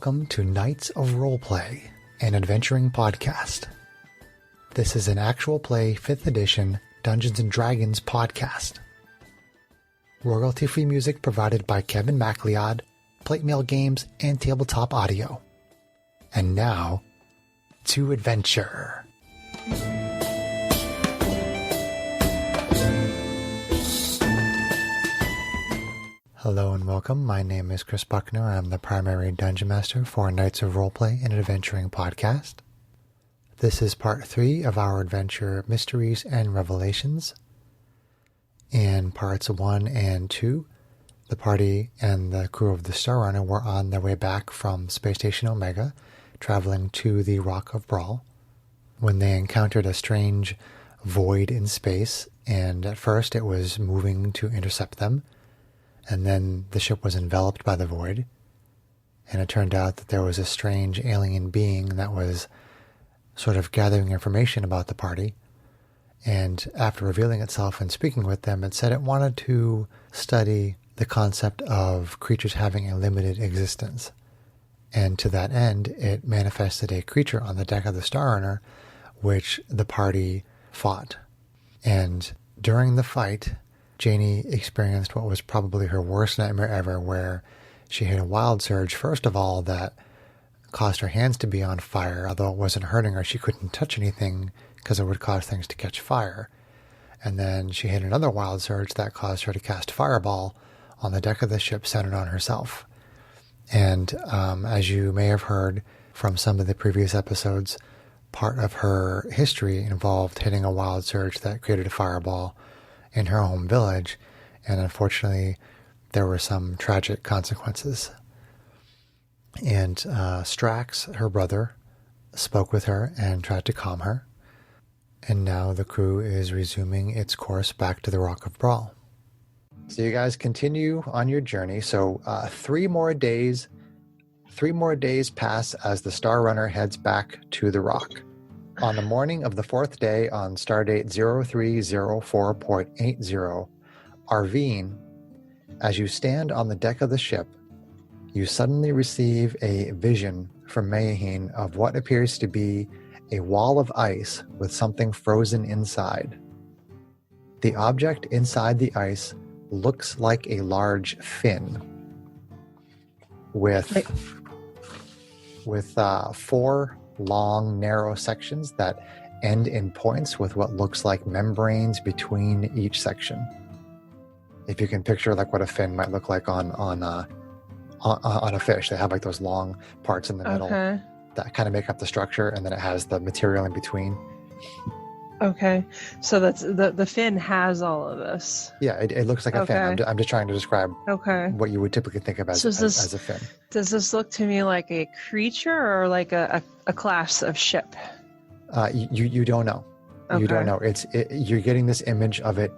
welcome to Knights of Roleplay, an adventuring podcast. This is an actual play 5th edition Dungeons & Dragons podcast. Royalty-free music provided by Kevin MacLeod, Plate Mail Games, and Tabletop Audio. And now, to adventure. Hello and welcome. My name is Chris Buckner. I'm the primary Dungeon Master for Knights of Roleplay, an adventuring podcast. This is part 3 of our adventure Mysteries and Revelations. In parts 1 and 2, the party and the crew of the Star Runner were on their way back from Space Station Omega, traveling to the Rock of Brawl, when they encountered a strange void in space, and at first it was moving to intercept them. And then the ship was enveloped by the void, and it turned out that there was a strange alien being that was sort of gathering information about the party. And after revealing itself and speaking with them, it said it wanted to study the concept of creatures having a limited existence. And to that end, it manifested a creature on the deck of the Star Runner, which the party fought. And during the fight, Janie experienced what was probably her worst nightmare ever, where she had a wild surge, first of all, that caused her hands to be on fire. Although it wasn't hurting her, she couldn't touch anything because it would cause things to catch fire. And then she had another wild surge that caused her to cast Fireball on the deck of the ship centered on herself. And as you may have heard from some of the previous episodes, part of her history involved hitting a wild surge that created a fireball in her home village, and unfortunately there were some tragic consequences. And Strax, her brother, spoke with her and tried to calm her, and now the crew is resuming its course back to the Rock of Brawl. So you guys continue on your journey. So 3 more days pass as the Star Runner heads back to the Rock. On the morning of the 4th day, on stardate 0304.80, RVing, as you stand on the deck of the ship, you suddenly receive a vision from Mayaheen of what appears to be a wall of ice with something frozen inside. The object inside the ice looks like a large fin with 4 long, narrow sections that end in points with what looks like membranes between each section. If you can picture like what a fin might look like on a fish, they have like those long parts in the middle that kind of make up the structure, and then it has the material in between. Okay, so that's the fin has all of this. Yeah, it looks like a fin. I'm just trying to describe what you would typically think of as a fin. Does this look to me like a creature or like a class of ship? You don't know. Okay. You don't know. You're getting this image of it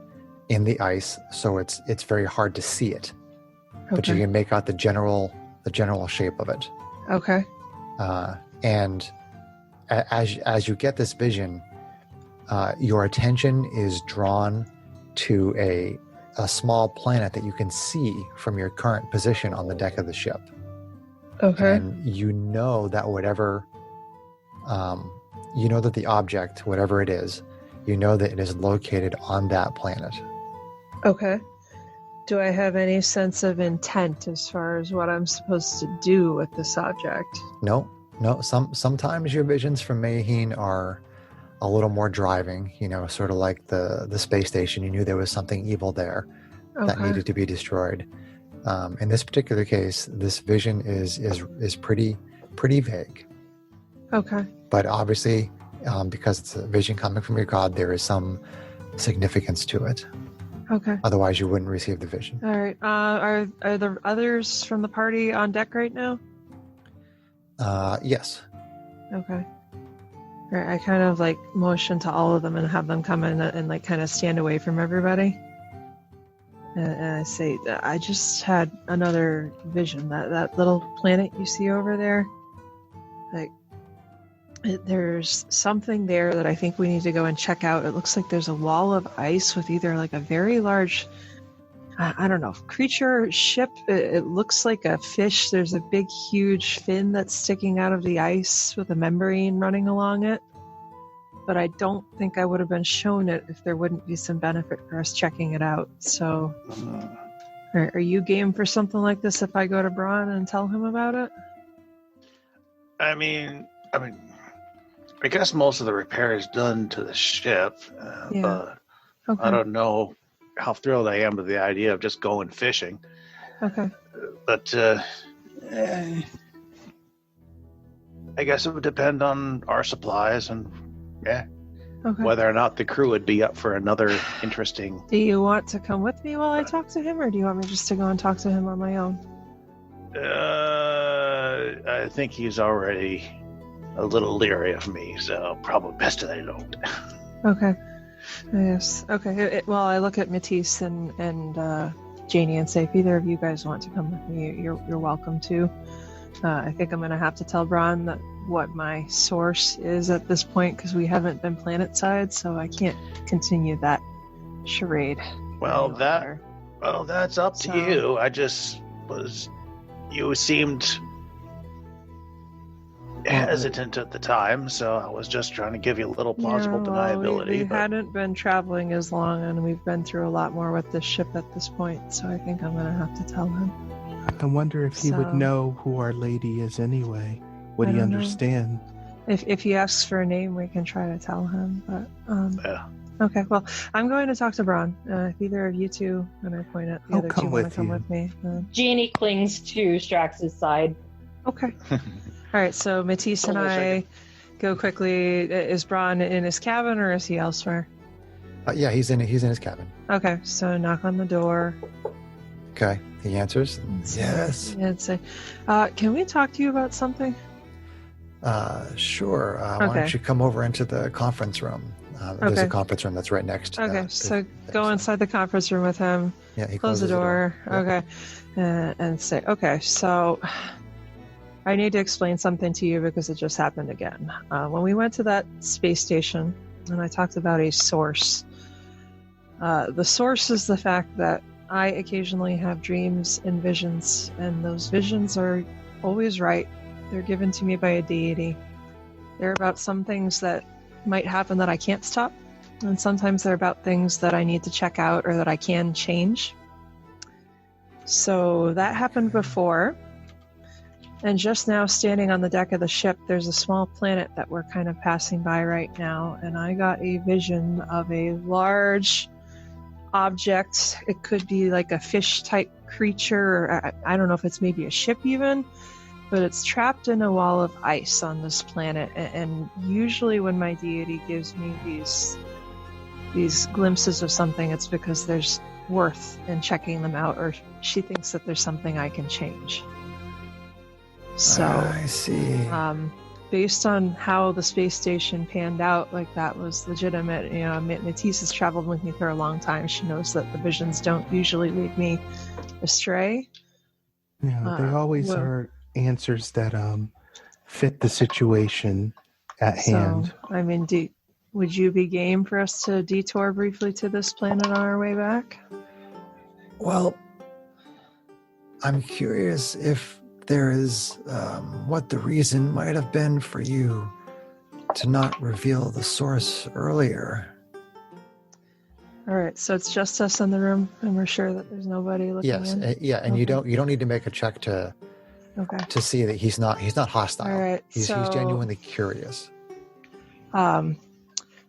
in the ice, so it's very hard to see it. Okay. But you can make out the general shape of it. Okay. And as you get this vision, your attention is drawn to a small planet that you can see from your current position on the deck of the ship. Okay. And you know that that the object, whatever it is, you know that it is located on that planet. Okay. Do I have any sense of intent as far as what I'm supposed to do with this object? No. Sometimes your visions from Mayaheen are a little more driving, sort of like the space station. You knew there was something evil there that needed to be destroyed. In this particular case, this vision is pretty vague. Okay. But obviously, because it's a vision coming from your god, there is some significance to it. Okay. Otherwise, you wouldn't receive the vision. All right. Are the others from the party on deck right now? Yes. Okay. All right, I kind of like motion to all of them and have them come in and like kind of stand away from everybody. And I say, I just had another vision. That little planet you see over there, like there's something there that I think we need to go and check out. It looks like there's a wall of ice with either like a very large I don't know, creature, ship. It looks like a fish. There's a big, huge fin that's sticking out of the ice with a membrane running along it. But I don't think I would have been shown it if there wouldn't be some benefit for us checking it out. So, are you game for something like this if I go to Braun and tell him about it? I mean, I guess most of the repair is done to the ship, but okay. I don't know how thrilled I am with the idea of just going fishing. Okay. But I guess it would depend on our supplies and whether or not the crew would be up for another interesting... Do you want to come with me while I talk to him, or do you want me just to go and talk to him on my own? I think he's already a little leery of me, so probably best that I don't. Okay. Yes. Okay. Well, I look at Matisse and Janie and say, if either of you guys want to come with me, you're welcome to. I think I'm going to have to tell Braun that what my source is at this point, because we haven't been planet-side, so I can't continue that charade. Well, that's up to you. I just was... You seemed hesitant at the time, so I was just trying to give you a little plausible deniability. We hadn't been traveling as long, and we've been through a lot more with this ship at this point, so I think I'm going to have to tell him. I wonder if he would know who Our Lady is anyway. Would he understand? If he asks for a name, we can try to tell him, but... Okay, well, I'm going to talk to Braun. If either of you two, and I point at the other two, want to come with me. Jeannie clings to Strax's side. Okay. All right, so Matisse and I go quickly. Is Braun in his cabin, or is he elsewhere? Yeah, he's in his cabin. Okay, so knock on the door. Okay, he answers. Yes. And say, can we talk to you about something? Sure. Why don't you come over into the conference room? There's a conference room that's right next to so go inside the conference room with him. Yeah, he close the door. Yeah. Okay. And say, okay, so I need to explain something to you because it just happened again. When we went to that space station and I talked about a source, the source is the fact that I occasionally have dreams and visions, and those visions are always right. They're given to me by a deity. They're about some things that might happen that I can't stop, and sometimes they're about things that I need to check out or that I can change. So that happened before, and just now standing on the deck of the ship, there's a small planet that we're kind of passing by right now, and I got a vision of a large object. It could be like a fish type creature, or I don't know if it's maybe a ship even, but it's trapped in a wall of ice on this planet. And usually when my deity gives me these glimpses of something, it's because there's worth in checking them out, or she thinks that there's something I can change. So I see. Based on how the space station panned out, like that was legitimate. You know, Matisse has traveled with me for a long time. She knows that the visions don't usually lead me astray. Yeah, they always are answers that fit the situation at hand. I mean, would you be game for us to detour briefly to this planet on our way back? Well, I'm curious if there is what the reason might have been for you to not reveal the source earlier. All right, so it's just us in the room, and we're sure that there's nobody looking in? Yes, and you don't need to make a check to see that he's not hostile. All right, he's genuinely curious.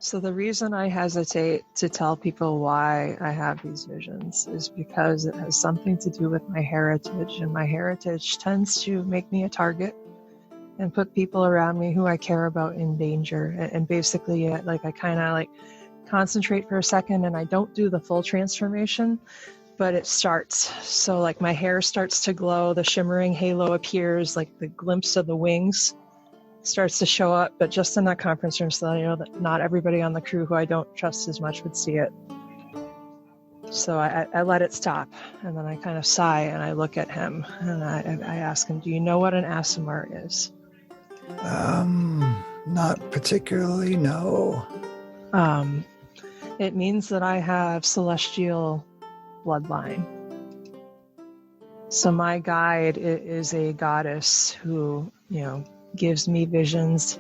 So the reason I hesitate to tell people why I have these visions is because it has something to do with my heritage, and my heritage tends to make me a target and put people around me who I care about in danger. And basically, I kind of concentrate for a second, and I don't do the full transformation, but it starts. So like my hair starts to glow, the shimmering halo appears, like the glimpse of the wings starts to show up, but just in that conference room, so that I know that not everybody on the crew who I don't trust as much would see it. So I let it stop, and then I kind of sigh and I look at him and I ask him, do you know what an Aasimar is? Not particularly, no. It means that I have celestial bloodline. So my guide is a goddess who, gives me visions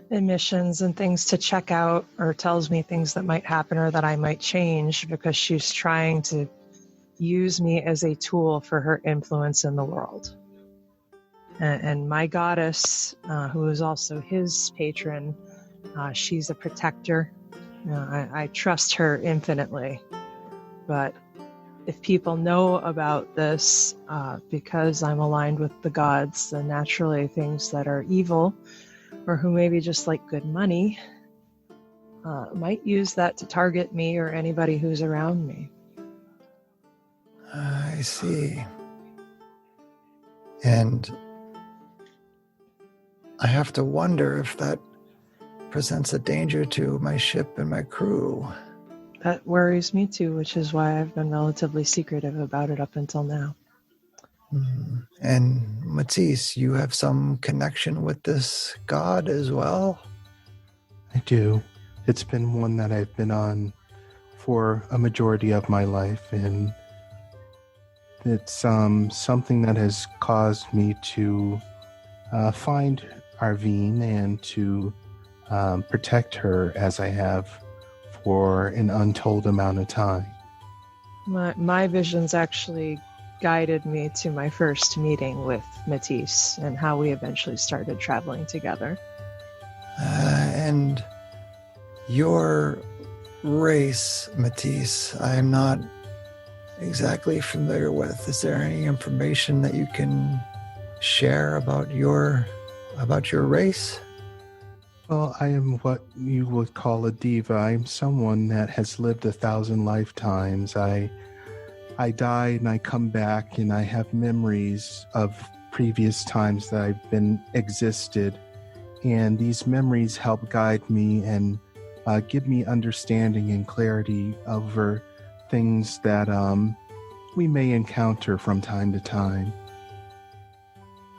and missions and things to check out, or tells me things that might happen or that I might change, because she's trying to use me as a tool for her influence in the world. And my goddess, who is also his patron, she's a protector. I trust her infinitely. But if people know about this, because I'm aligned with the gods, then naturally things that are evil, or who maybe just like good money, might use that to target me or anybody who's around me. I see. And I have to wonder if that presents a danger to my ship and my crew. That worries me too, which is why I've been relatively secretive about it up until now. And Matisse, you have some connection with this god as well? I do. It's been one that I've been on for a majority of my life, and it's something that has caused me to find Arvine and to protect her as I have for an untold amount of time. My visions actually guided me to my first meeting with Matisse and how we eventually started traveling together. And your race, Matisse, I'm not exactly familiar with. Is there any information that you can share about your race? Well, I am what you would call a diva. I'm someone that has lived 1,000 lifetimes. I die and I come back, and I have memories of previous times that I've been existed. And these memories help guide me and give me understanding and clarity over things that we may encounter from time to time.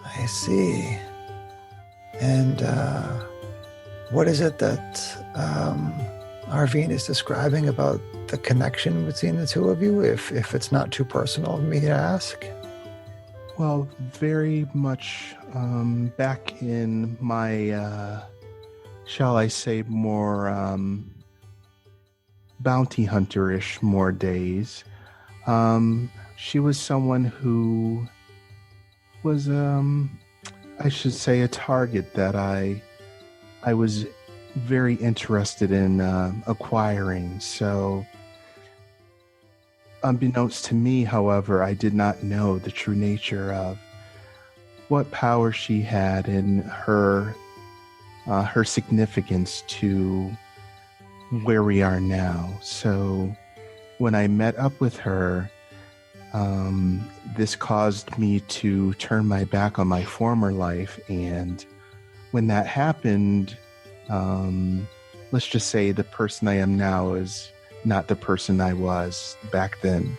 I see. And what is it that Arvine is describing about the connection between the two of you, if it's not too personal of me to ask? Well, very much back in my, shall I say, more bounty hunter-ish more days, she was someone who was, I should say, a target that I was very interested in acquiring. So, unbeknownst to me, however, I did not know the true nature of what power she had and her significance to where we are now. So when I met up with her, this caused me to turn my back on my former life. And when that happened, let's just say the person I am now is not the person I was back then.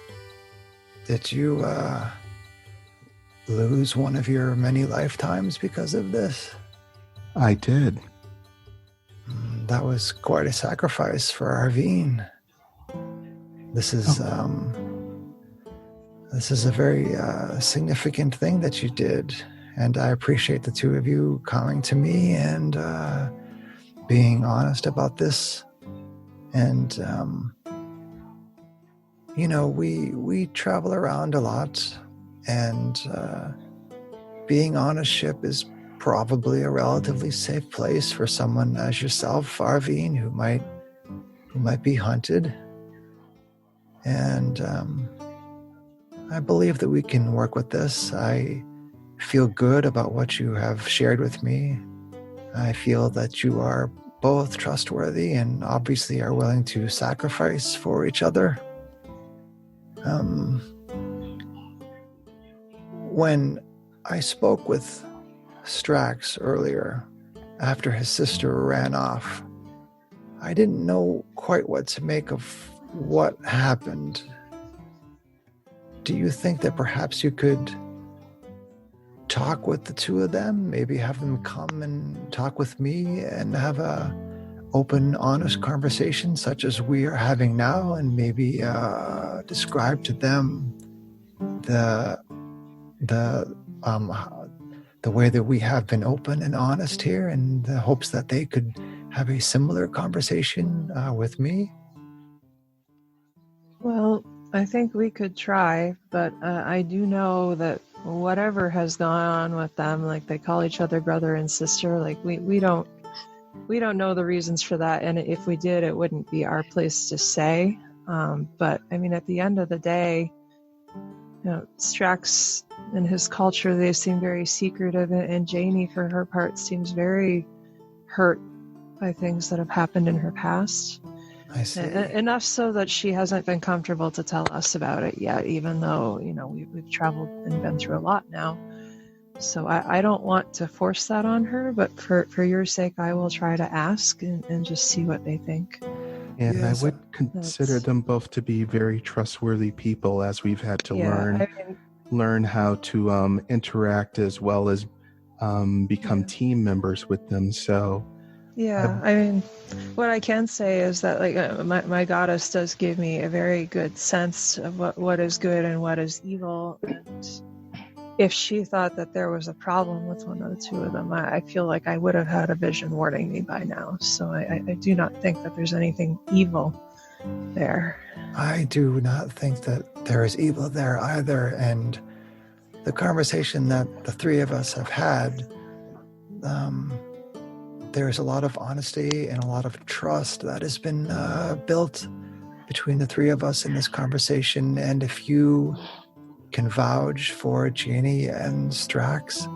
Did you lose one of your many lifetimes because of this? I did. That was quite a sacrifice for Arvine. This is a very significant thing that you did, and I appreciate the two of you coming to me and being honest about this. And we travel around a lot, and being on a ship is probably a relatively safe place for someone as yourself, Arvine, who might be hunted. And I believe that we can work with this. I feel good about what you have shared with me. I feel that you are both trustworthy and obviously are willing to sacrifice for each other. When I spoke with Strax earlier, after his sister ran off, I didn't know quite what to make of what happened. Do you think that perhaps you could talk with the two of them, maybe have them come and talk with me and have a open, honest conversation such as we are having now, and maybe describe to them the the way that we have been open and honest here, in the hopes that they could have a similar conversation with me? Well, I think we could try, but I do know that whatever has gone on with them, like they call each other brother and sister, like we don't know the reasons for that, and if we did, it wouldn't be our place to say. But I mean, at the end of the day, Strax and his culture, they seem very secretive, and Janie, for her part, seems very hurt by things that have happened in her past. I see. Enough so that she hasn't been comfortable to tell us about it yet, even though, we've traveled and been through a lot now. So I don't want to force that on her, but for your sake, I will try to ask and just see what they think. And yes, I would consider them both to be very trustworthy people, as we've had to learn how to interact as well as become team members with them. So yeah, what I can say is that my goddess does give me a very good sense of what is good and what is evil, and if she thought that there was a problem with one of the two of them, I feel like I would have had a vision warning me by now. So I do not think that there's anything evil there. I do not think that there is evil there either. And the conversation that the three of us have had, there's a lot of honesty and a lot of trust that has been built between the three of us in this conversation. And if you can vouch for Janie and Strax,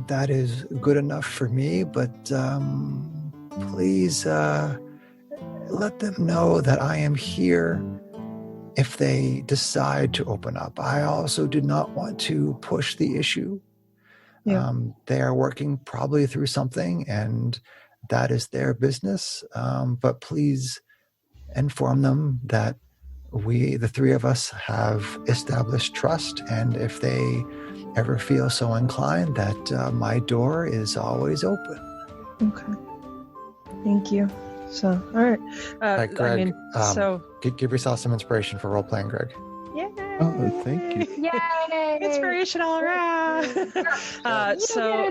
that is good enough for me, but please let them know that I am here if they decide to open up. I also do not want to push the issue. Yeah. They are working probably through something, and that is their business, but please inform them that we, the three of us, have established trust, and if they ever feel so inclined, that my door is always open. Okay. Thank you. So, all right. Greg, give yourself some inspiration for role-playing, Greg. Yay! Oh, thank you. Yay! Inspiration all around. So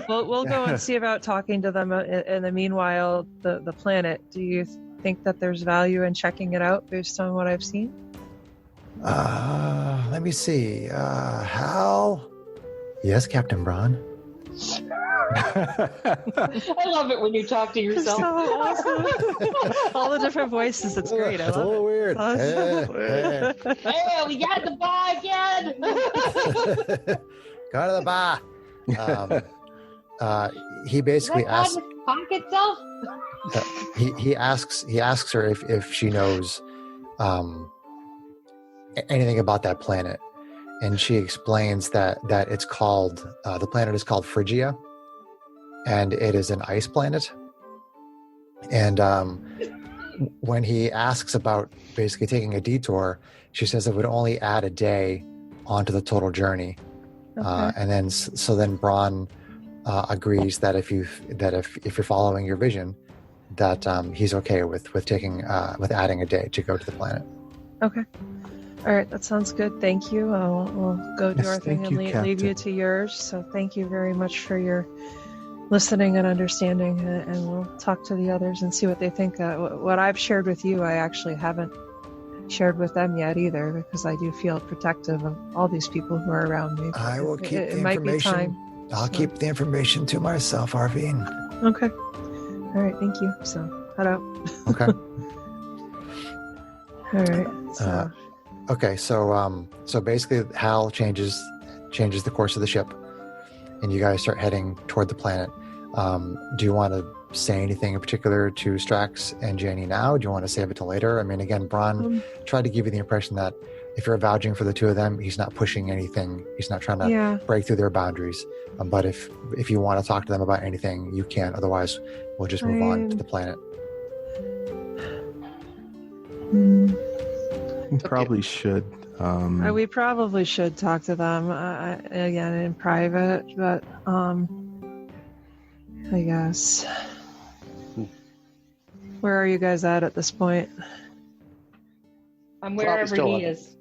we'll go and see about talking to them. In the meanwhile, the planet, do you think that there's value in checking it out based on what I've seen? Let me see. Hal? Yes, Captain Braun. I love it when you talk to yourself. So awesome. All the different voices. It's great. I love it. It's a little weird. Hey, we got the bar again. Go to the bar. He basically asks. Pocket self. He asks her if she knows anything about that planet, and she explains that it's called the planet is called Phrygia, and it is an ice planet. And when he asks about basically taking a detour, she says it would only add a day onto the total journey. Okay. And then Braun agrees that if you're following your vision, that he's okay with adding a day to go to the planet. Okay. All right, that sounds good. Thank you. We'll go do our thing and leave you to yours. So thank you very much for your listening and understanding, and we'll talk to the others and see what they think. What I've shared with you, I actually haven't shared with them yet either, because I do feel protective of all these people who are around me. I will keep the information. Might be time. I'll keep the information to myself, Arvine. Okay. All right, thank you. So, head out. Okay. All right. So. Okay, so basically Hal changes the course of the ship, and you guys start heading toward the planet. Do you want to say anything in particular to Strax and Janie now? Do you want to save it till later? I mean, again, Braun tried to give you the impression that if you're vouching for the two of them, he's not pushing anything. He's not trying to break through their boundaries. But if you want to talk to them about anything, you can. Otherwise, we'll just move on to the planet. We probably should. We probably should talk to them again in private, but I guess. Where are you guys at this point? I'm wherever he is.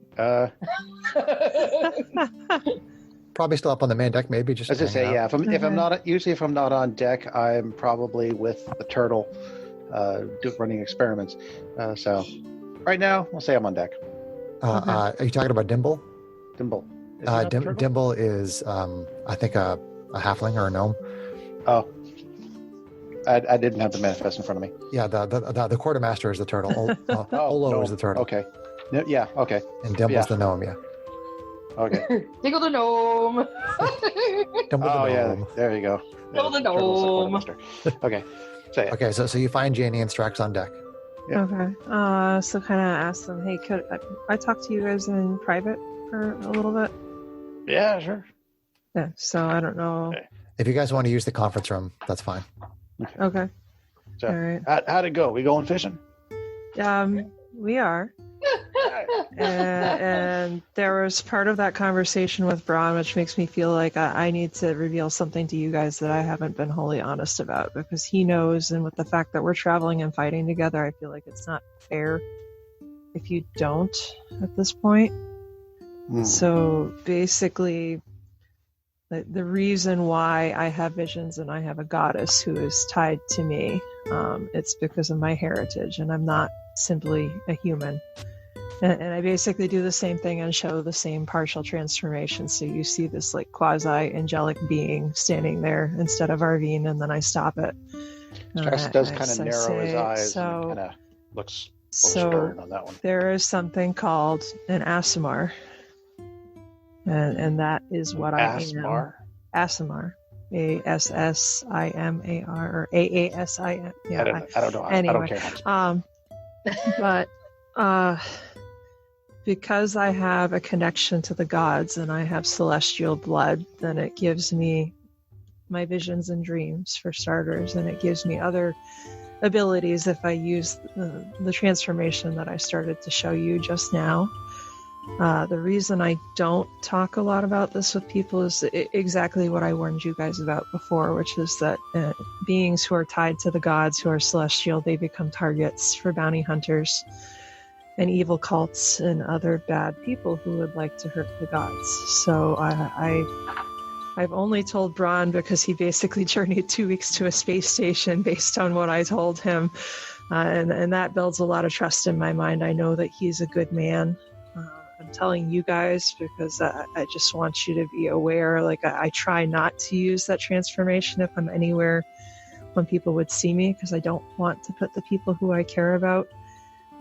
Probably still up on the main deck, maybe just. As I say, yeah. If I'm not on deck, I'm probably with the turtle, running experiments. So, right now, we'll say I'm on deck. Are you talking about Dimble? Dimble. Dimble is, I think, a halfling or a gnome. Oh, I didn't have the manifest in front of me. Yeah, the quartermaster is the turtle. Olo is the turtle. Okay. Yeah. Okay. And Dimble's the gnome. Yeah. Okay. Diggle the gnome. Dimble yeah. There you go. Diggle the gnome. Okay. Say it. Okay. So you find Janie and Strax on deck. Yeah. Okay. So kind of ask them, hey, could I talk to you guys in private for a little bit? Yeah, sure. Yeah. So I don't know. Okay. If you guys want to use the conference room, that's fine. Okay. So, all right. How'd it go? We going fishing? We are. And there was part of that conversation with Braun, which makes me feel like I need to reveal something to you guys that I haven't been wholly honest about, because he knows, and with the fact that we're traveling and fighting together, I feel like it's not fair if you don't at this point. So basically, the reason why I have visions and I have a goddess who is tied to me, it's because of my heritage, and I'm not simply a human. And I basically do the same thing and show the same partial transformation. So you see this like quasi-angelic being standing there instead of Arvine, and then I stop it. Strax does kind of narrow his eyes and kind of looks stern on that one. There is something called an Aasimar. And that is what I am. Aasimar. Assimar, or Aasim. Yeah, I don't know. Anyway, I don't care. But because I have a connection to the gods and I have celestial blood, then it gives me my visions and dreams, for starters, and it gives me other abilities if I use the transformation that I started to show you just now. The reason I don't talk a lot about this with people is exactly what I warned you guys about before, which is that beings who are tied to the gods, who are celestial, they become targets for bounty hunters and evil cults and other bad people who would like to hurt the gods. So I've only told Braun because he basically journeyed 2 weeks to a space station based on what I told him. And that builds a lot of trust in my mind. I know that he's a good man. I'm telling you guys because I just want you to be aware. Like I try not to use that transformation if I'm anywhere when people would see me, because I don't want to put the people who I care about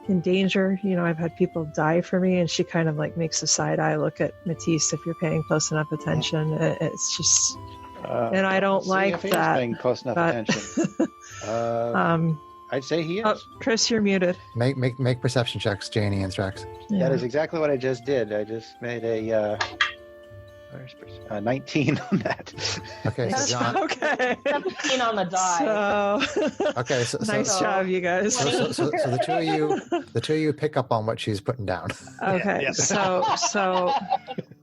in danger. You know, I've had people die for me, and she kind of like makes a side eye look at Matisse if you're paying close enough attention. It's just, and I don't like that. Paying close enough attention. I'd say he is. Oh, Chris, you're muted. Make perception checks, Janie and Strax. Yeah. That is exactly what I just did. I just made a 19 on that. Okay, so John. Okay. 17 on the die. Okay, nice job, you guys. So the two of you pick up on what she's putting down. Okay, Yeah. So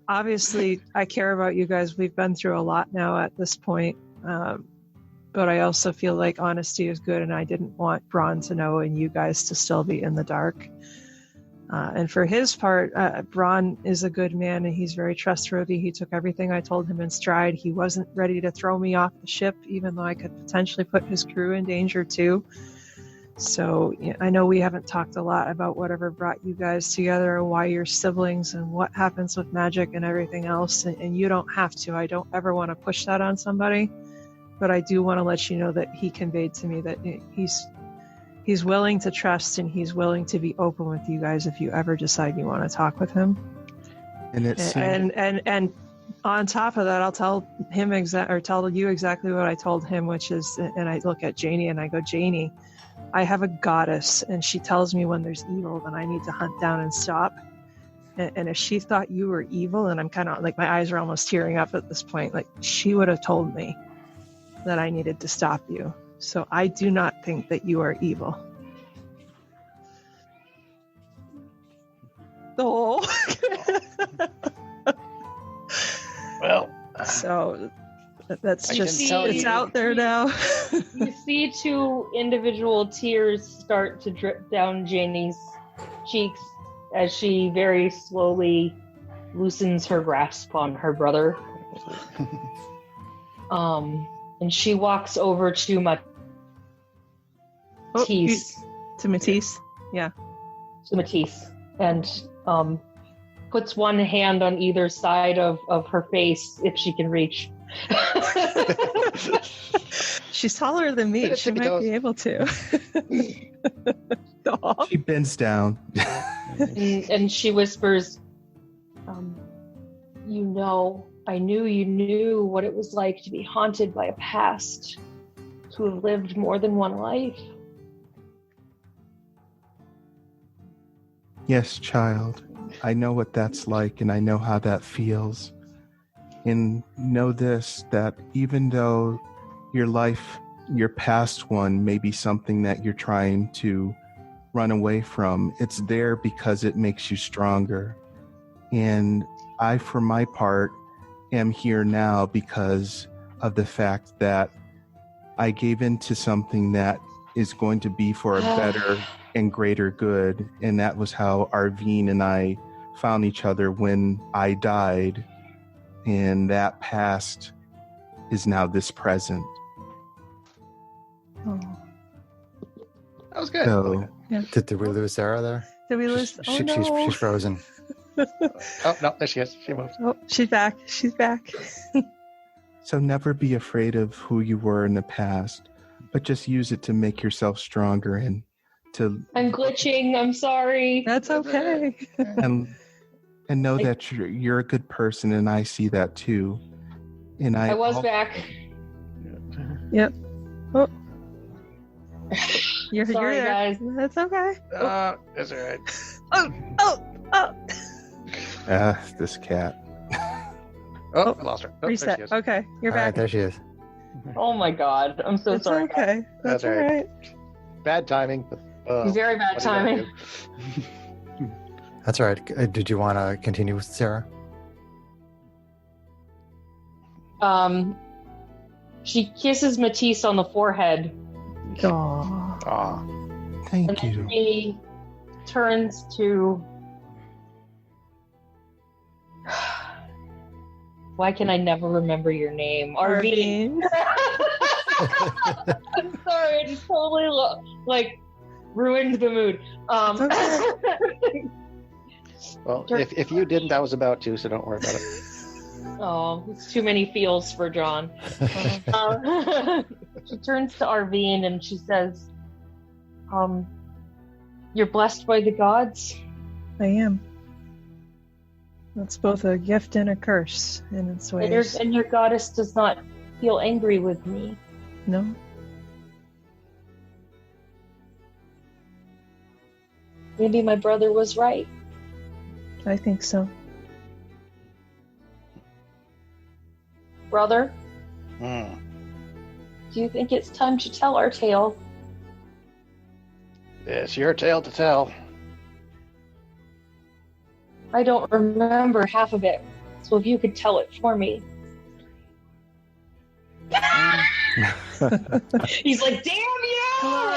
obviously I care about you guys. We've been through a lot now at this point. But I also feel like honesty is good, and I didn't want Braun to know and you guys to still be in the dark. And for his part, Braun is a good man, and he's very trustworthy. He took everything I told him in stride. He wasn't ready to throw me off the ship, even though I could potentially put his crew in danger too. So I know we haven't talked a lot about whatever brought you guys together and why you're siblings and what happens with magic and everything else. And you don't have to. I don't ever want to push that on somebody. But I do want to let you know that he conveyed to me that he's willing to trust, and he's willing to be open with you guys if you ever decide you want to talk with him. And on top of that, I'll tell him tell you exactly what I told him, which is, and I look at Janie and I go, Janie, I have a goddess, and she tells me when there's evil, then I need to hunt down and stop. And if she thought you were evil, and I'm kind of like, my eyes are almost tearing up at this point, like she would have told me that I needed to stop you. So I do not think that you are evil. Oh. Well, so that's just, it's out there now. You see 2 individual tears start to drip down Janie's cheeks, as she very slowly loosens her grasp on her brother. And she walks over to Matisse. To Matisse? Yeah. To Matisse. And puts one hand on either side of her face if she can reach. She's taller than me. She might be able to. She bends down. and she whispers, I knew you knew what it was like to be haunted by a past, to have lived more than one life. Yes, child. I know what that's like, and I know how that feels. And know this, that even though your life, your past one, may be something that you're trying to run away from, it's there because it makes you stronger. And I, for my part, am here now because of the fact that I gave into something that is going to be for a better and greater good. And that was how Arvine and I found each other when I died. And that past is now this present. Oh. That was good. So, yeah. Did we lose Sarah there? Did we lose? She's frozen. Oh, no, there she is. She moved. Oh, she's back. She's back. So never be afraid of who you were in the past, but just use it to make yourself stronger and to... I'm glitching. I'm sorry. That's okay. And know that you're a good person, and I see that too. And I was back. Yep. Oh. You're sorry, there. guys. That's okay. That's all right. Oh. This cat. I lost her. Reset. Okay, you're back. Right, there she is. Oh my god. I'm so sorry. Okay. That's all right. Bad timing. Very bad timing. That's all right. Did you want to continue with Sarah? She kisses Matisse on the forehead. Aww. Thank you. And she turns to... Why can I never remember your name? Arvine. I'm sorry, I just totally ruined the mood. Well, if you didn't, I was about to, so don't worry about it. Oh, it's too many feels for John. She turns to Arvine and she says, you're blessed by the gods? I am. That's both a gift and a curse in its ways. And your goddess does not feel angry with me? No. Maybe my brother was right. I think so. Brother? Do you think it's time to tell our tale? It's your tale to tell. I don't remember half of it, so if you could tell it for me. He's like, damn you!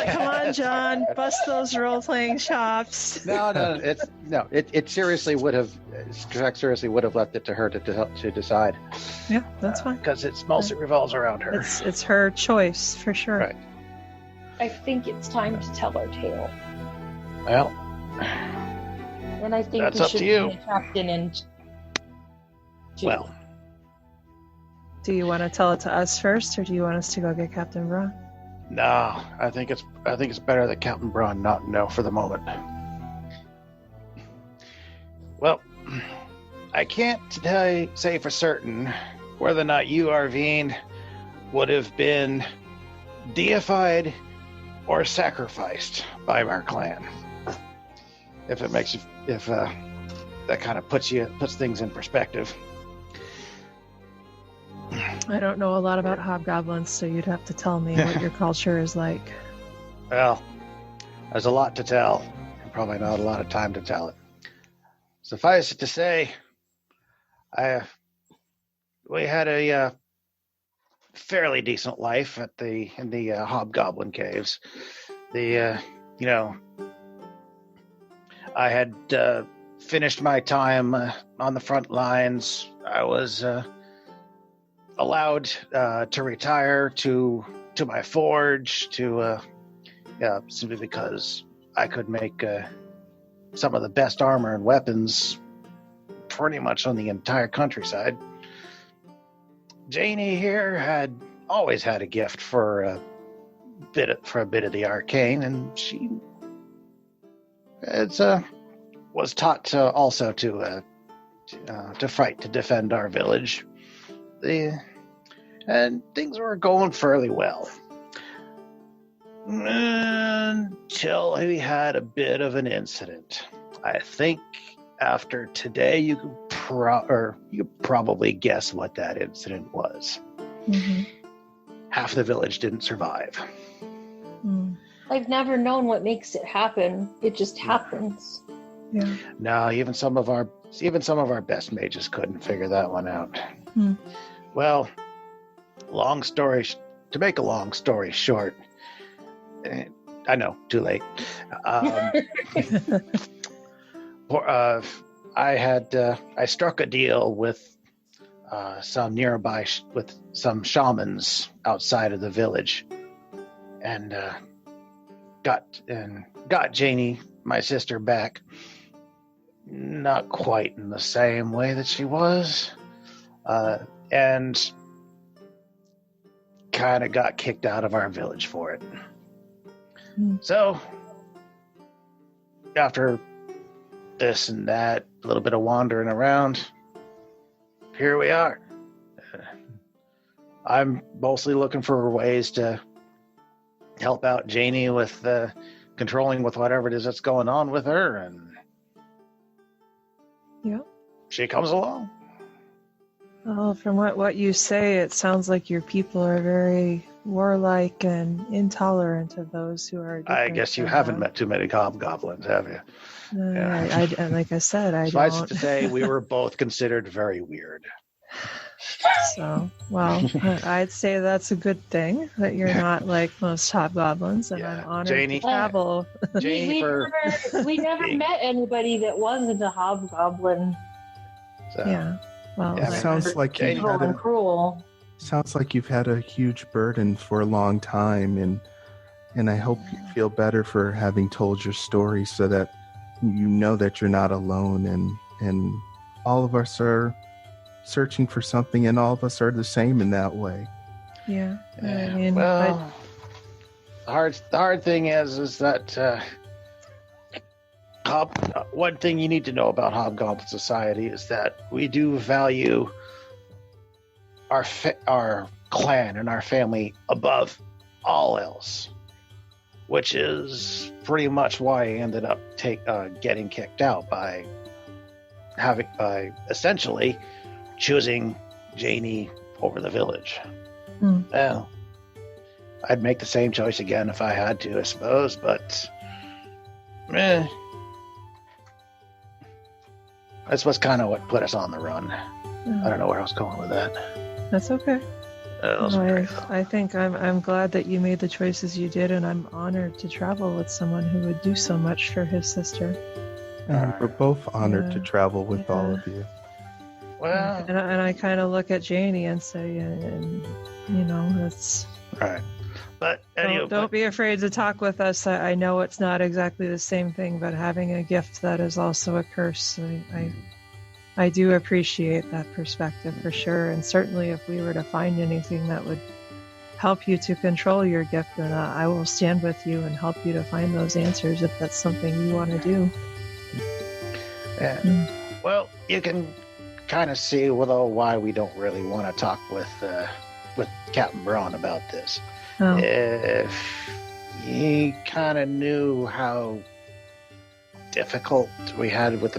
Come on, John. Bust those role-playing chops. It seriously would have left it to her to decide. Yeah, that's fine. Because it mostly revolves around her. It's her choice, for sure. Right. I think it's time to tell our tale. Well, and I think that's we up should to you. be a captain and... Well. Do you want to tell it to us first, or do you want us to go get Captain Braun? No, I think it's better that Captain Braun not know for the moment. Well, I can't say for certain whether or not you, Arvine, would have been deified or sacrificed by our clan. If that kind of puts things in perspective. I don't know a lot about hobgoblins, so you'd have to tell me what your culture is like. Well, there's a lot to tell, and probably not a lot of time to tell it. Suffice it to say, we had a fairly decent life in the hobgoblin caves. I had finished my time on the front lines. I was allowed to retire to my forge simply because I could make some of the best armor and weapons pretty much on the entire countryside. Janie here had always had a gift for a bit of the arcane, and she was taught to also to fight to defend our village. And things were going fairly well until we had a bit of an incident. I think after today, you could probably guess what that incident was. Mm-hmm. Half the village didn't survive. Mm. I've never known what makes it happen. It just happens. Yeah. No, even some of our best mages couldn't figure that one out. Mm. Well, to make a long story short, I know, too late. I struck a deal with some nearby with some shamans outside of the village, and got Janie, my sister, back. Not quite in the same way that she was, and kind of got kicked out of our village for it. So, after this and that, a little bit of wandering around, here we are. I'm mostly looking for ways to help out Janie with controlling with whatever it is that's going on with her, and she comes along. Well, from what you say, it sounds like your people are very warlike and intolerant of those who are different. I guess you haven't met too many hobgoblins, have you? Yeah. I like I said, I Suffice don't. to say, we were both considered very weird. So, well, I'd say that's a good thing that you're not like most hobgoblins, and I'm honored Janie, to travel. Janie, we never met anybody that wasn't a hobgoblin. So, yeah. Well, it sounds like cruel. Sounds like you've had a huge burden for a long time, and I hope you feel better for having told your story, so that you know that you're not alone, and all of us are searching for something, and all of us are the same in that way. Yeah. Yeah. I mean, well, the hard thing is that one thing you need to know about Hobgoblin Society is that we do value our clan and our family above all else, which is pretty much why I ended up getting kicked out by essentially choosing Janie over the village. Well, I'd make the same choice again if I had to, I suppose, but that's what's kind of what put us on the run. I don't know where I was going with that. That's okay. I think I'm glad that you made the choices you did, and I'm honored to travel with someone who would do so much for his sister. And we're both honored to travel with all of you. Well, and I kind of look at Janie and say, and that's right. But anyway, don't be afraid to talk with us. I know it's not exactly the same thing, but having a gift that is also a curse, I do appreciate that perspective for sure. And certainly if we were to find anything that would help you to control your gift, then I will stand with you and help you to find those answers if that's something you want to do. Yeah. Well, you can kind of see why we don't really want to talk with Captain Braun about this. Oh. If he kind of knew how difficult we had with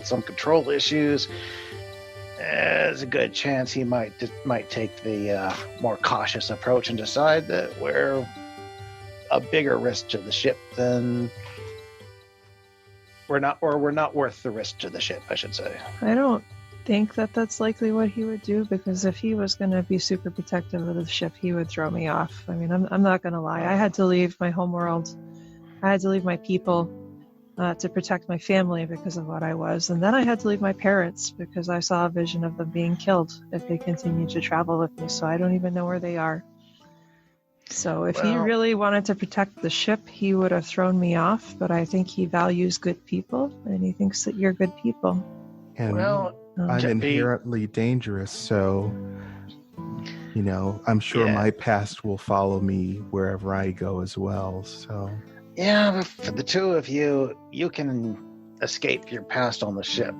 some control issues, there's a good chance he might take the more cautious approach and decide that we're a bigger risk to the ship than we're not worth the risk to the ship, I should say. I don't think that that's likely what he would do, because if he was going to be super protective of the ship, he would throw me off. I mean, I'm not going to lie. I had to leave my homeworld. I had to leave my people. to protect my family because of what I was. And then I had to leave my parents because I saw a vision of them being killed if they continued to travel with me. So I don't even know where they are. So if he really wanted to protect the ship, he would have thrown me off. But I think he values good people, and he thinks that you're good people. And I'm inherently dangerous, so, you know, I'm sure my past will follow me wherever I go as well, so... Yeah, but for the two of you, you can escape your past on the ship.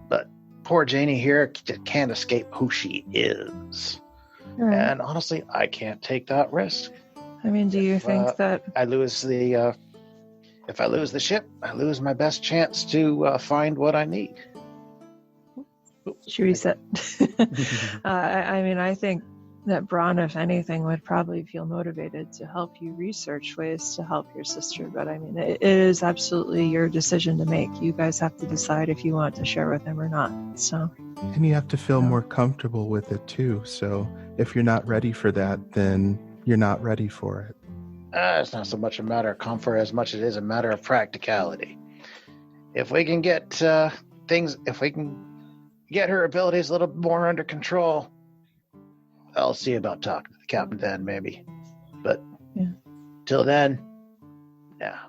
But poor Janie here can't escape who she is. Right. And honestly, I can't take that risk. I mean, do you think that... if I lose the ship, I lose my best chance to find what I need. She reset. I mean, I think that Braun, if anything, would probably feel motivated to help you research ways to help your sister. But I mean, it is absolutely your decision to make. You guys have to decide if you want to share with him or not. So, and you have to feel more comfortable with it too. So if you're not ready for that, then you're not ready for it. It's not so much a matter of comfort as much as it is a matter of practicality. If we can get if we can get her abilities a little more under control, I'll see about talking to the captain then, maybe. But till then, yeah.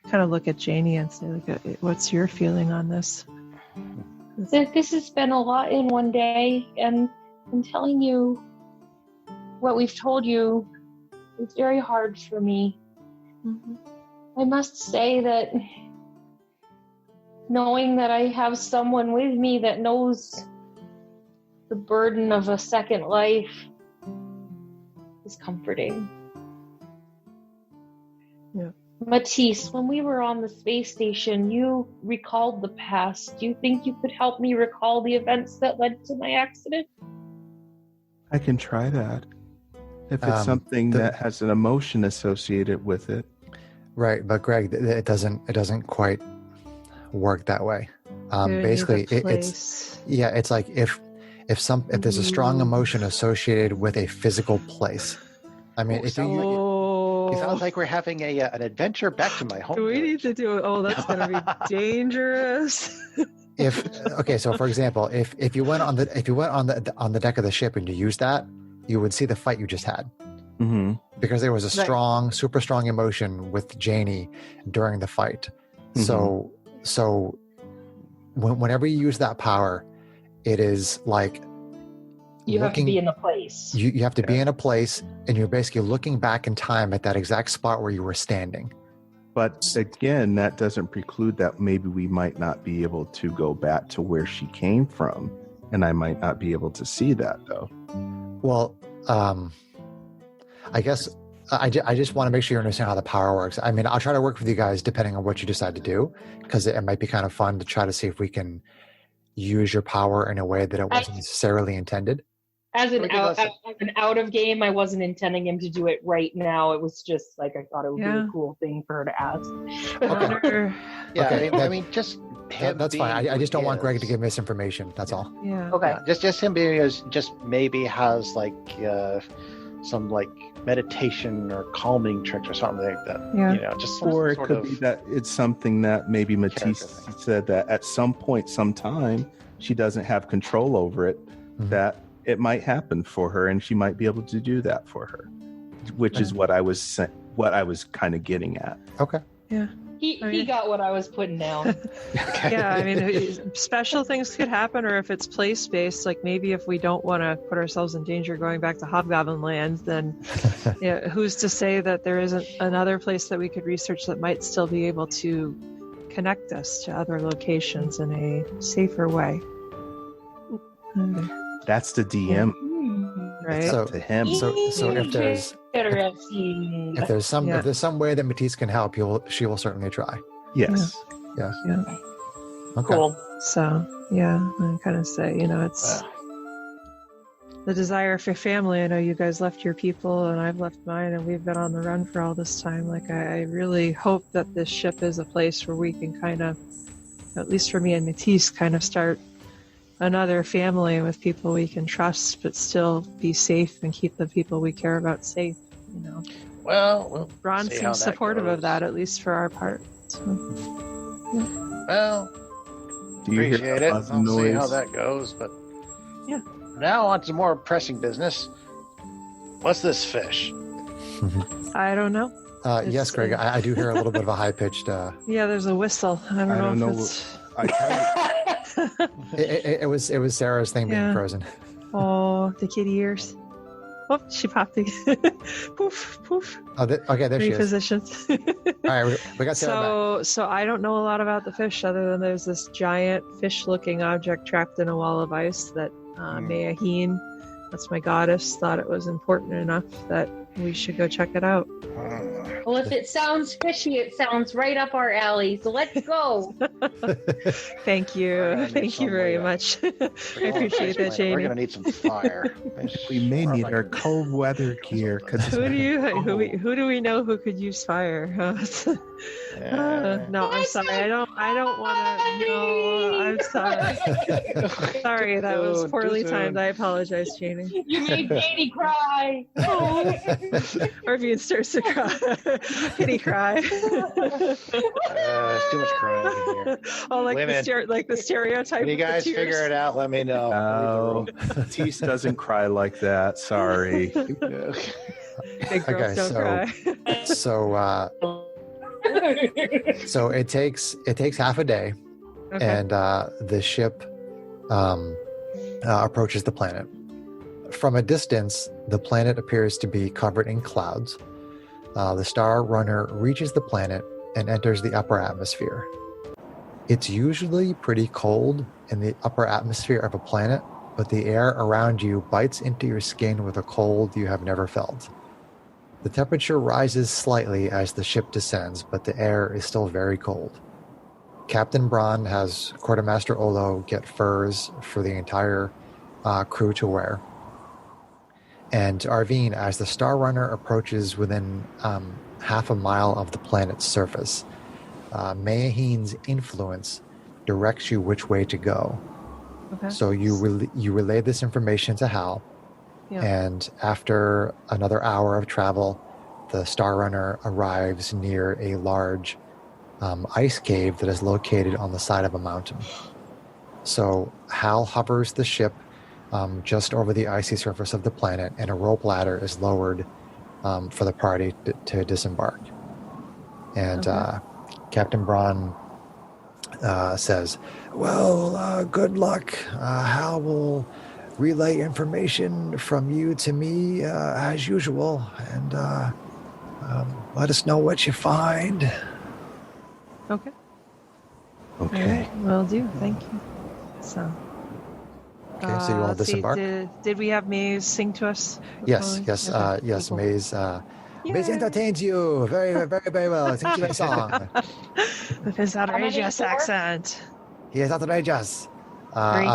I kind of look at Janie and say, like, what's your feeling on this? This has been a lot in one day, and I'm telling you what we've told you. It's very hard for me. Mm-hmm. I must say that knowing that I have someone with me that knows the burden of a second life is comforting. Yeah. Matisse, when we were on the space station, you recalled the past. Do you think you could help me recall the events that led to my accident? I can try that. If it's something that has an emotion associated with it. Right, but Greg, it doesn't quite work that way. Basically, it's like if there's a strong emotion associated with a physical place. I mean, it sounds like we're having an adventure back to my home. Do we need to do? Oh, that's going to be dangerous. So for example, if you went on the deck of the ship and you used that, you would see the fight you just had. Mm-hmm. Because there was a super strong emotion with Janie during the fight. Mm-hmm. So whenever you use that power, it is like you have to be in a place. You have to be in a place, and you're basically looking back in time at that exact spot where you were standing. But again, that doesn't preclude that maybe we might not be able to go back to where she came from, and I might not be able to see that though. Well, I guess I just want to make sure you understand how the power works. I mean, I'll try to work with you guys depending on what you decide to do, because it might be kind of fun to try to see if we can use your power in a way that it wasn't necessarily intended. As an out of game, I wasn't intending him to do it right now. It was just like I thought it would be a cool thing for her to ask. Okay. Okay. I mean, just that's fine. I just don't want Greg to give misinformation. That's all. Yeah. Okay. Just him being just maybe has like some like meditation or calming tricks or something like that. Yeah. You know, just or it could be that it's something that maybe Matisse said that at some point, sometime, she doesn't have control over it. Mm-hmm. That it might happen for her, and she might be able to do that for her, which is what I was kind of getting at. Okay. Yeah. He got what I was putting down. Yeah, I mean, special things could happen, or if it's place-based, like maybe if we don't want to put ourselves in danger going back to Hobgoblin Land, then who's to say that there isn't another place that we could research that might still be able to connect us to other locations in a safer way? That's the DM. Right. It's up to him. So if there's some way that Matisse can help, she will certainly try. Yes. Yeah. Okay. Cool. So I kind of say, it's the desire for family. I know you guys left your people and I've left mine, and we've been on the run for all this time. Like, I really hope that this ship is a place where we can kind of, at least for me and Matisse, kind of start another family with people we can trust, but still be safe and keep the people we care about safe. Well, Ron seems supportive of that, at least for our part. So, yeah. Well, Do you appreciate hear it. I'll see how that goes. But yeah. Now on to more pressing business. What's this fish? I don't know. Yes, Greg, I do hear a little bit of a high-pitched... Yeah, there's a whistle. I don't know if it's... It was Sarah's thing being frozen. Oh, the kitty ears. Oh, she popped again. Poof, poof. Oh, okay, there she is. Repositions. All right, we got Sarah back. So I don't know a lot about the fish other than there's this giant fish-looking object trapped in a wall of ice that Mayaheen, that's my goddess, thought it was important enough that we should go check it out. Well, if it sounds fishy, it sounds right up our alley. So let's go. Thank you. Thank you very much. I appreciate that, Janie. We're going to need some fire. We may need our cold weather gear. Who do we know who could use fire? No, I'm sorry. I don't want to. No, I'm sorry. Sorry, that was poorly timed. I apologize, Janie. You made Janie cry. Or if you starts to cry. Pity cry. There's too much crying in here. Oh, like the stereotype. When you guys figure it out, let me know. No, Tease doesn't cry like that. Sorry. Big girls don't cry. So it takes half a day, and the ship approaches the planet. From a distance, the planet appears to be covered in clouds. The Star Runner reaches the planet and enters the upper atmosphere. It's usually pretty cold in the upper atmosphere of a planet, but the air around you bites into your skin with a cold you have never felt. The temperature rises slightly as the ship descends, but the air is still very cold. Captain Braun has Quartermaster Olo get furs for the entire crew to wear. And Arvine, as the Star Runner approaches within half a mile of the planet's surface, Mayaheen's influence directs you which way to go. Okay. So you relay this information to Hal, and after another hour of travel, the Star Runner arrives near a large ice cave that is located on the side of a mountain. So Hal hovers the ship just over the icy surface of the planet, and a rope ladder is lowered for the party to disembark. And Captain Braun says, well, good luck. Hal will relay information from you to me as usual, and let us know what you find. Okay. Okay. Will do. Thank you. So... Okay, so you all disembark? Did we have Maze sing to us? Yes. Cool. Maze entertains you very, very, very well. Sings you a song. With his outrageous accent. He is outrageous.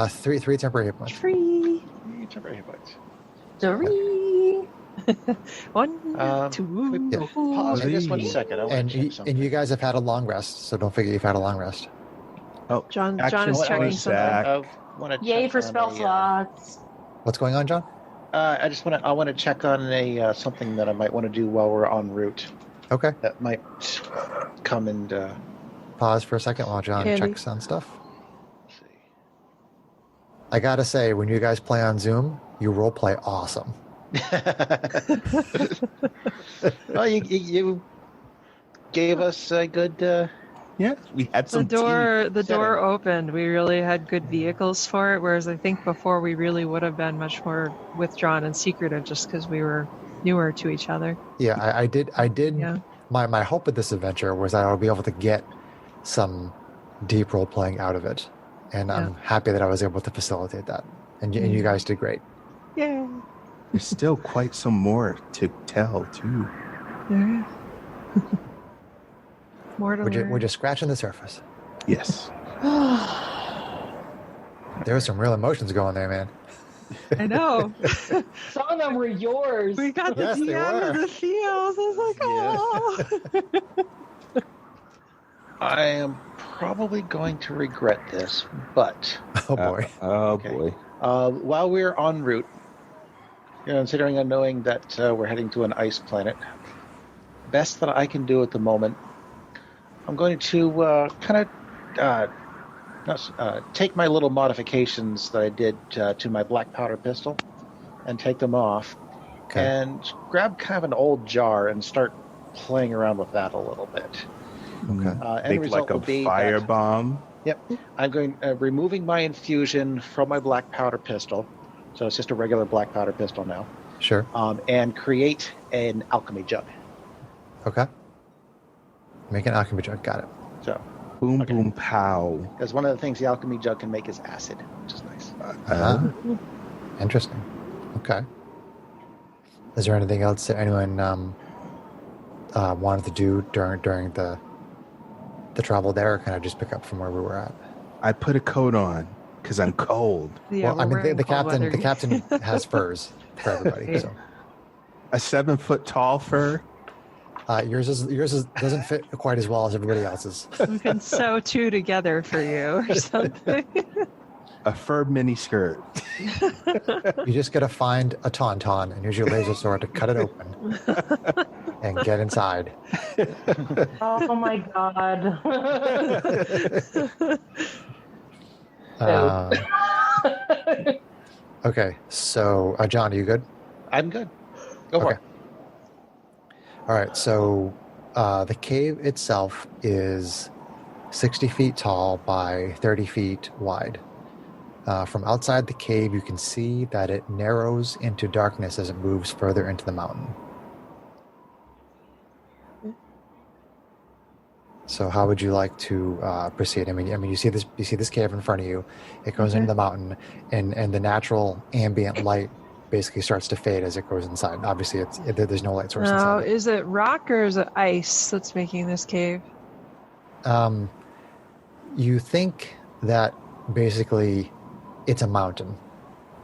Three temporary hit points. Three temporary hit points. 3. 1, 2. Yeah. Pause for just 1 second. And you guys have had a long rest, so don't forget you've had a long rest. Oh, John is checking something. Yay for spell slots. What's going on, John? I want to check on a something that I might want to do while we're en route. Okay. That might come and pause for a second while John checks on stuff. Let's see. I gotta say, when you guys play on Zoom, you role play awesome. Well, you gave us a good. Yeah, we had some. The door opened. We really had good vehicles for it. Whereas I think before we really would have been much more withdrawn and secretive, just because we were newer to each other. Yeah, I did. Yeah. My hope with this adventure was that I would be able to get some deep role playing out of it, and I'm happy that I was able to facilitate that. And you guys did great. Yeah. There's still quite some more to tell too. Yeah. We're just scratching the surface. Yes. There were some real emotions going there, man. I know. Some of them were yours. We got the DM of the feels. I was like, oh. I am probably going to regret this, but... Oh, boy. Boy. While we're en route, considering and knowing that we're heading to an ice planet, best that I can do at the moment, I'm going to take my little modifications that I did to my black powder pistol and take them off, and grab kind of an old jar and start playing around with that a little bit. Okay. Make like a firebomb. Yep. I'm going removing my infusion from my black powder pistol, so it's just a regular black powder pistol now. Sure. And create an alchemy jug. Okay. Make an alchemy jug. Got it. So. Boom, boom, pow. Because one of the things the alchemy jug can make is acid, which is nice. Interesting. Okay. Is there anything else that anyone wanted to do during the travel there, or can I just pick up from where we were at? I put a coat on because I'm cold. Yeah, well, I mean, the captain has furs for everybody. So. A 7-foot tall fur. Yours doesn't fit quite as well as everybody else's. We can sew two together for you or something. A fur mini skirt. You just gotta find a tauntaun and use your laser sword to cut it open and get inside. Oh my god. Okay, so John, are you good? I'm good. Go for it. All right, so the cave itself is 60 feet tall by 30 feet wide. From outside the cave, you can see that it narrows into darkness as it moves further into the mountain. So, how would you like to proceed? I mean, you see this cave in front of you. It goes into the mountain, and the natural ambient light basically starts to fade as it goes inside. Obviously, there's no light source inside. Is it rock or is it ice that's making this cave? You think that basically it's a mountain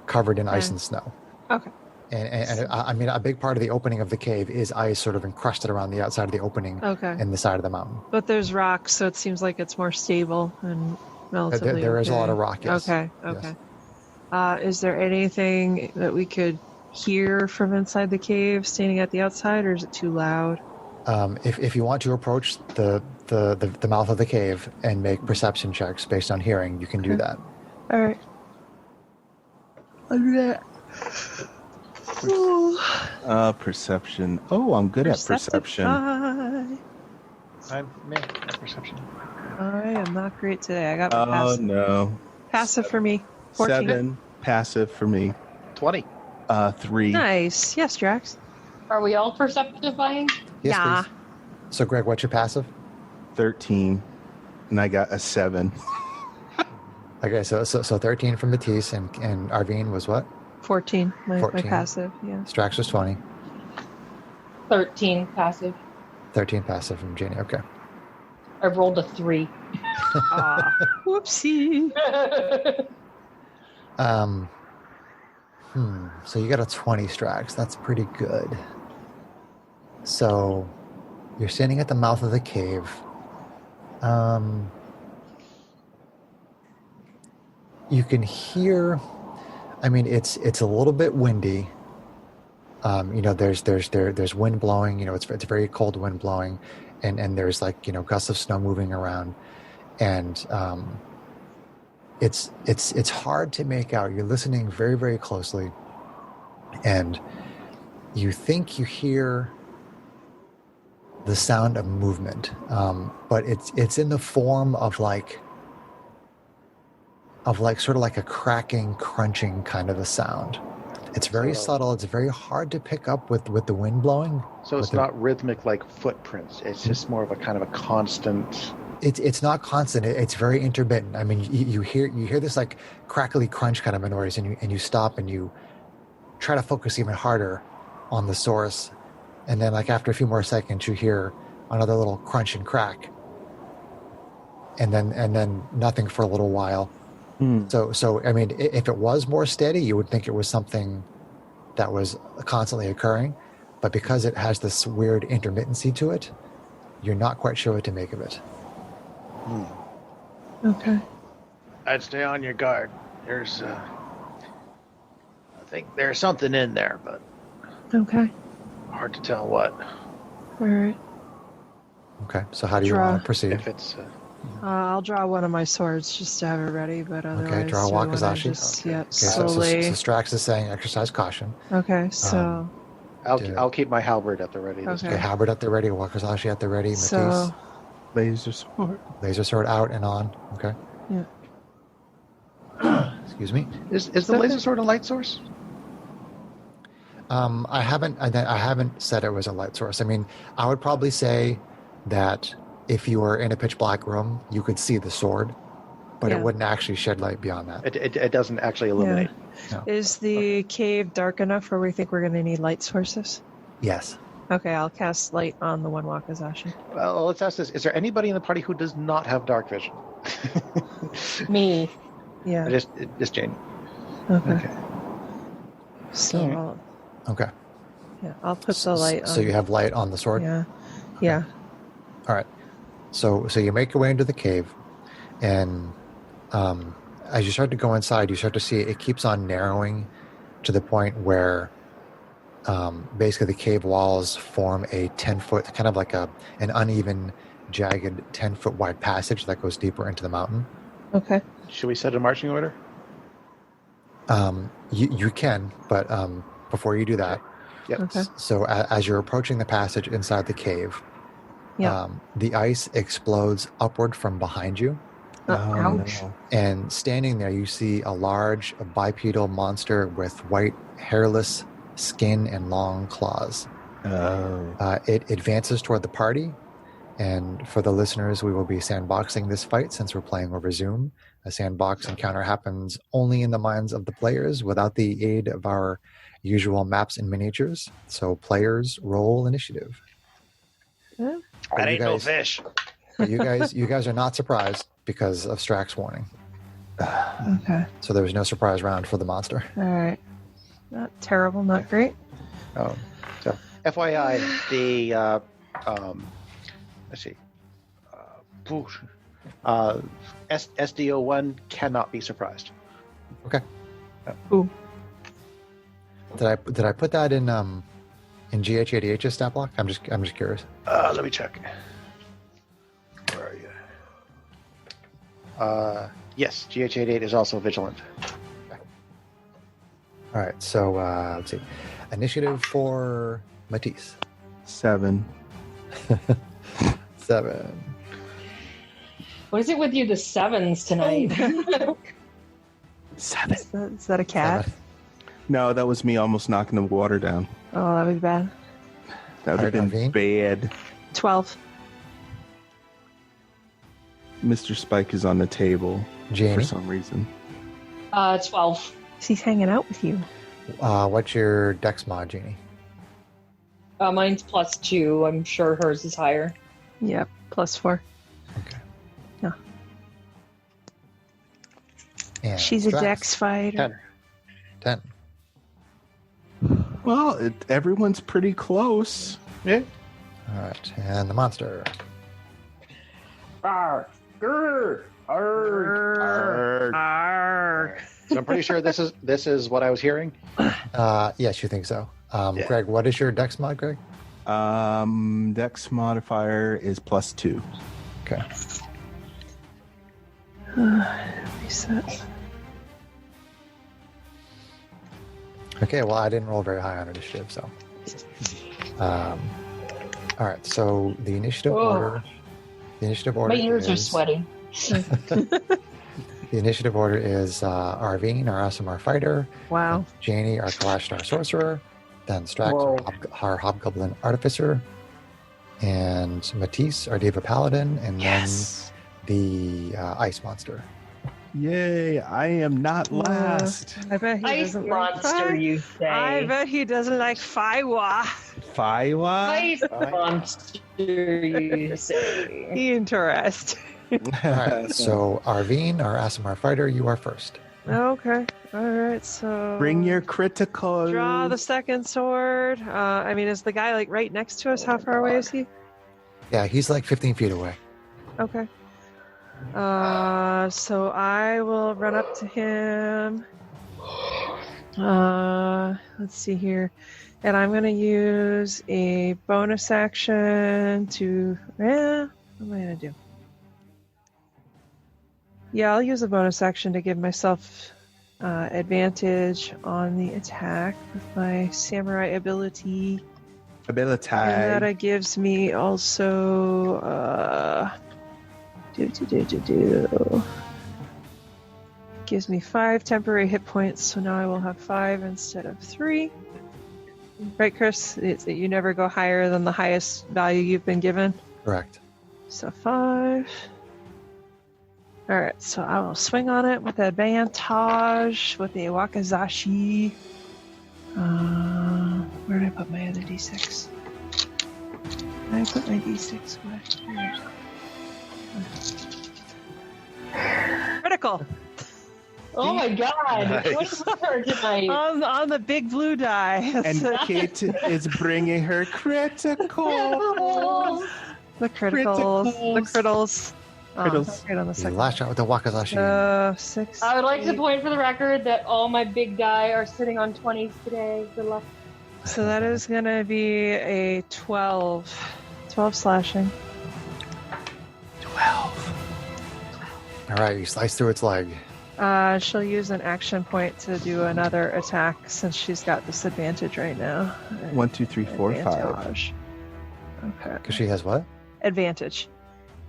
covered in ice and snow. Okay. And I mean, a big part of the opening of the cave is ice sort of encrusted around the outside of the opening in the side of the mountain. But there's rocks, so it seems like it's more stable and relatively There is a lot of rock, yes. Okay. Yes. Is there anything that we could hear from inside the cave standing at the outside, or is it too loud? If you want to approach the mouth of the cave and make perception checks based on hearing, you can do that. All right. I'll do that. Perception. Oh, I'm good at perception. I'm perception. I am not great today. I got my passive. Oh, no. Passive for me. 14. 7. Passive for me. 20. 3. Nice. Yes, Drax. Are we all perceptifying? Yes, Yeah. please. So, Greg, what's your passive? 13. And I got a 7. Okay, so 13 from Matisse, and Arvine was what? 14. My 14. passive, yeah. Strax was 20. 13 passive. 13 passive from Jenny. Okay. I rolled a 3. Whoopsie. So you got a 20, Strax. That's pretty good. So you're standing at the mouth of the cave. You can hear. I mean, it's a little bit windy. There's wind blowing. It's very cold wind blowing, and there's gusts of snow moving around, and it's hard to make out. You're listening very, very closely, and you think you hear the sound of movement, but it's in the form of sort of like a cracking, crunching kind of a sound. It's very subtle. It's very hard to pick up with the wind blowing. So it's not rhythmic like footprints. It's just more of a kind of a constant. It's not constant. It's very intermittent. I mean, you hear this like crackly crunch kind of a noise, and you stop and you try to focus even harder on the source, and then after a few more seconds, you hear another little crunch and crack, and then nothing for a little while. So I mean, if it was more steady, you would think it was something that was constantly occurring, but because it has this weird intermittency to it, you're not quite sure what to make of it. Okay. I'd stay on your guard. I think there's something in there, but Okay. hard to tell what. All right. Okay, so how do you want to proceed? If it's I'll draw one of my swords just to have it ready, but otherwise, okay, draw do I wanna Wakizashi. just, Okay. yeah, Okay, slowly. so Strax is saying exercise caution. Okay, so I'll keep my halberd at the ready. This Okay. Okay, halberd at the ready, Wakizashi at the ready, Matisse. so Laser sword. Laser sword out and on. Okay. yeah. Excuse me. Is the laser sword a light source? I haven't said it was a light source. I mean, I would probably say that if you were in a pitch black room, you could see the sword, but Yeah. it wouldn't actually shed light beyond that. It doesn't actually illuminate. No. Is the cave dark enough where we think we're going to need light sources? Yes. Okay, I'll cast light on the one Wakizashi. Well, let's ask this: is there anybody in the party who does not have dark vision? Me. Yeah. Just Jane. Okay. Okay. So Alright. Okay. I'll put the light on. So you have light on the sword? Yeah. Yeah. All right. So you make your way into the cave, and as you start to go inside, you start to see it keeps on narrowing to the point where basically the cave walls form a 10-foot, kind of like an uneven, jagged 10-foot wide passage that goes deeper into the mountain. Okay. Should we set a marching order? You can, but before you do that, Yep. Okay. so as you're approaching the passage inside the cave, Yeah. the ice explodes upward from behind you. Ouch. No. And standing there, you see a large bipedal monster with white, hairless skin and long claws. Oh. It advances toward the party, and for the listeners, we will be sandboxing this fight since we're playing over Zoom. A sandbox encounter happens only in the minds of the players without the aid of our usual maps and miniatures. So players roll initiative. Yeah. But That you ain't no guys- fish. But you guys are not surprised because of Strax's warning. Okay. So there was no surprise round for the monster. All right. Not terrible, not great. So, FYI, the let's see, SDO1 cannot be surprised. Okay. Ooh. Oh. Did I put that in GH88's stat block? I'm just curious. Let me check. Where are you? Yes, GH88 is also vigilant. All right. So let's see. Initiative for Matisse. 7. 7. What is it with you, the sevens tonight? 7. Is that a cat? 7. No, that was me almost knocking the water down. Oh, that would be bad. That would have Alright, been bad. 12. Mr. Spike is on the table for Jamie, some reason. 12. He's hanging out with you. what's your Dex mod, Jeannie? Mine's +2. I'm sure hers is higher. Yep. +4. Okay. Yeah. And She's a Strax, dex fighter. 10. Well, everyone's pretty close. Yeah. All right. And the monster. Arr. Grr. Arr. Arr. So I'm pretty sure this is what I was hearing. Yes, you think so. Yeah. Greg, what is your Dex mod, Greg? Dex modifier is +2. Okay. Reset. Okay, well, I didn't roll very high on initiative, so. All right, so the initiative Oh. order. The initiative order. My ears are is- sweating. The initiative order is Arvine, our Asimar fighter. Wow. Janie, our Kalashtar sorcerer. Then Strax, Whoa. our Hobgoblin artificer. And Matisse, our Diva paladin. And Yes. then the ice monster. Yay, I am not last. I bet he Ice doesn't like monster, fire. you say. I bet he doesn't like Fiwa. Fiwa? Ice monster, you say. Interest. All right, so Arvine, our Asimar fighter, you are first. Okay. All right. So Bring your critical. draw the second sword. I mean, is the guy like right next to us? How far away is he? Yeah, he's like 15 feet away. Okay. So I will run up to him. Let's see here. And I'm going to use a bonus action to... what am I going to do? Yeah, I'll use a bonus action to give myself advantage on the attack with my samurai ability. And that gives me also... Gives me 5 temporary hit points, so now I will have 5 instead of 3. Right, Chris? You never go higher than the highest value you've been given? Correct. So 5. Alright, so I will swing on it with advantage with the Wakizashi. Where did I put my other d6? I put my d6 where? Critical! Oh my god! Nice. What is with her tonight? On the big blue die. And Kate is bringing her critical. The criticals. The crittles. Crittles. Right on the You second. lash out with the Wakizashi. 6. I would like to 8. point for the record that all my big die are sitting on 20s today. Good luck. So that is going to be a 12. 12 slashing. 12. All right, you slice through its leg. She'll use an action point to do another attack since she's got disadvantage right now. 1, 2, 3, 4, 5. Advantage. Okay. Because she has what? Advantage.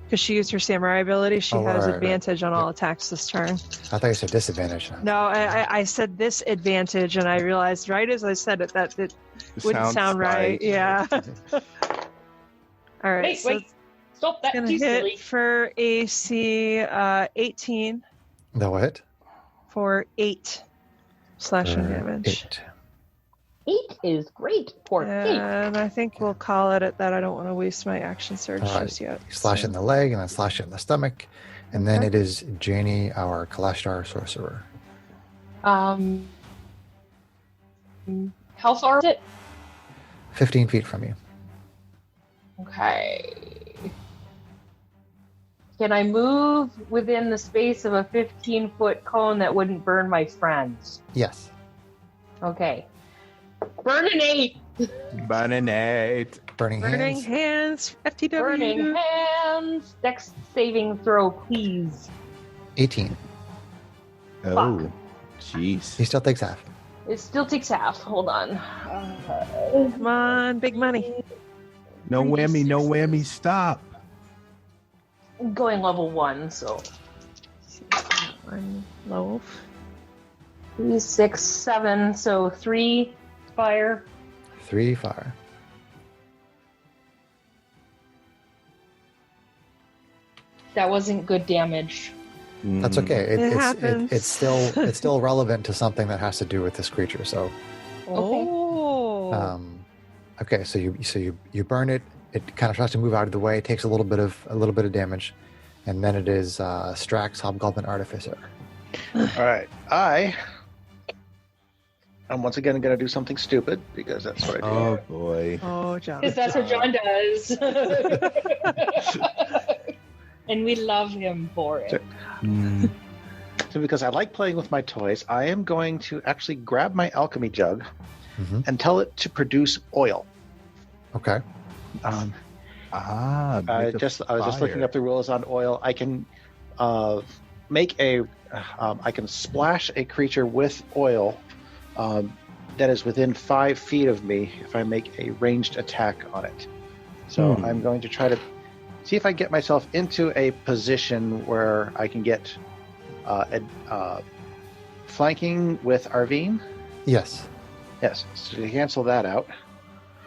Because she used her samurai ability, she has right. advantage on all attacks this turn. I thought you said disadvantage. No, I said this advantage, and I realized right as I said it that it wouldn't sound right. Yeah. All right. Wait. Stop that. Gonna Too hit silly. for AC 18 That will hit. for 8 slashing damage. 8. 8 is great. Poor Kate. And I think we'll call it at that. I don't want to waste my action surge All right. just yet. You slash it in the leg and then slash it in the stomach. And then Okay. it is Janie, our Kalashtar sorcerer. How far is it? 15 feet from you. Okay. Can I move within the space of a 15-foot cone that wouldn't burn my friends? Yes. Okay. Burn an 8. Burning 8. Burning Burning hands. hands, FTW. Burning hands. Dex saving throw, please. 18. Oh, jeez. He still takes half. It still takes half. Hold on. Come on, big money. No whammy, no whammy, stop. I'm going level 1, so I'm low. 3, 6, 7, so 3 fire. 3 fire. That wasn't good damage. That's okay. It happens. It's still relevant to something that has to do with this creature. So, Oh. okay. So you burn it. It kind of tries to move out of the way. It takes a little bit of damage, and then it is Strax, Hobgoblin Artificer. All right. I'm once again going to do something stupid because that's what I do. Oh, boy. Oh, John. Because that's what John does. And we love him for it. So because I like playing with my toys, I am going to actually grab my alchemy jug and tell it to produce oil. Okay. I was just looking up the rules on oil. I can I can splash a creature with oil that is within 5 feet of me if I make a ranged attack on it. So I'm going to try to see if I get myself into a position where I can get flanking with Arvine. Yes. Yes, so to cancel that out.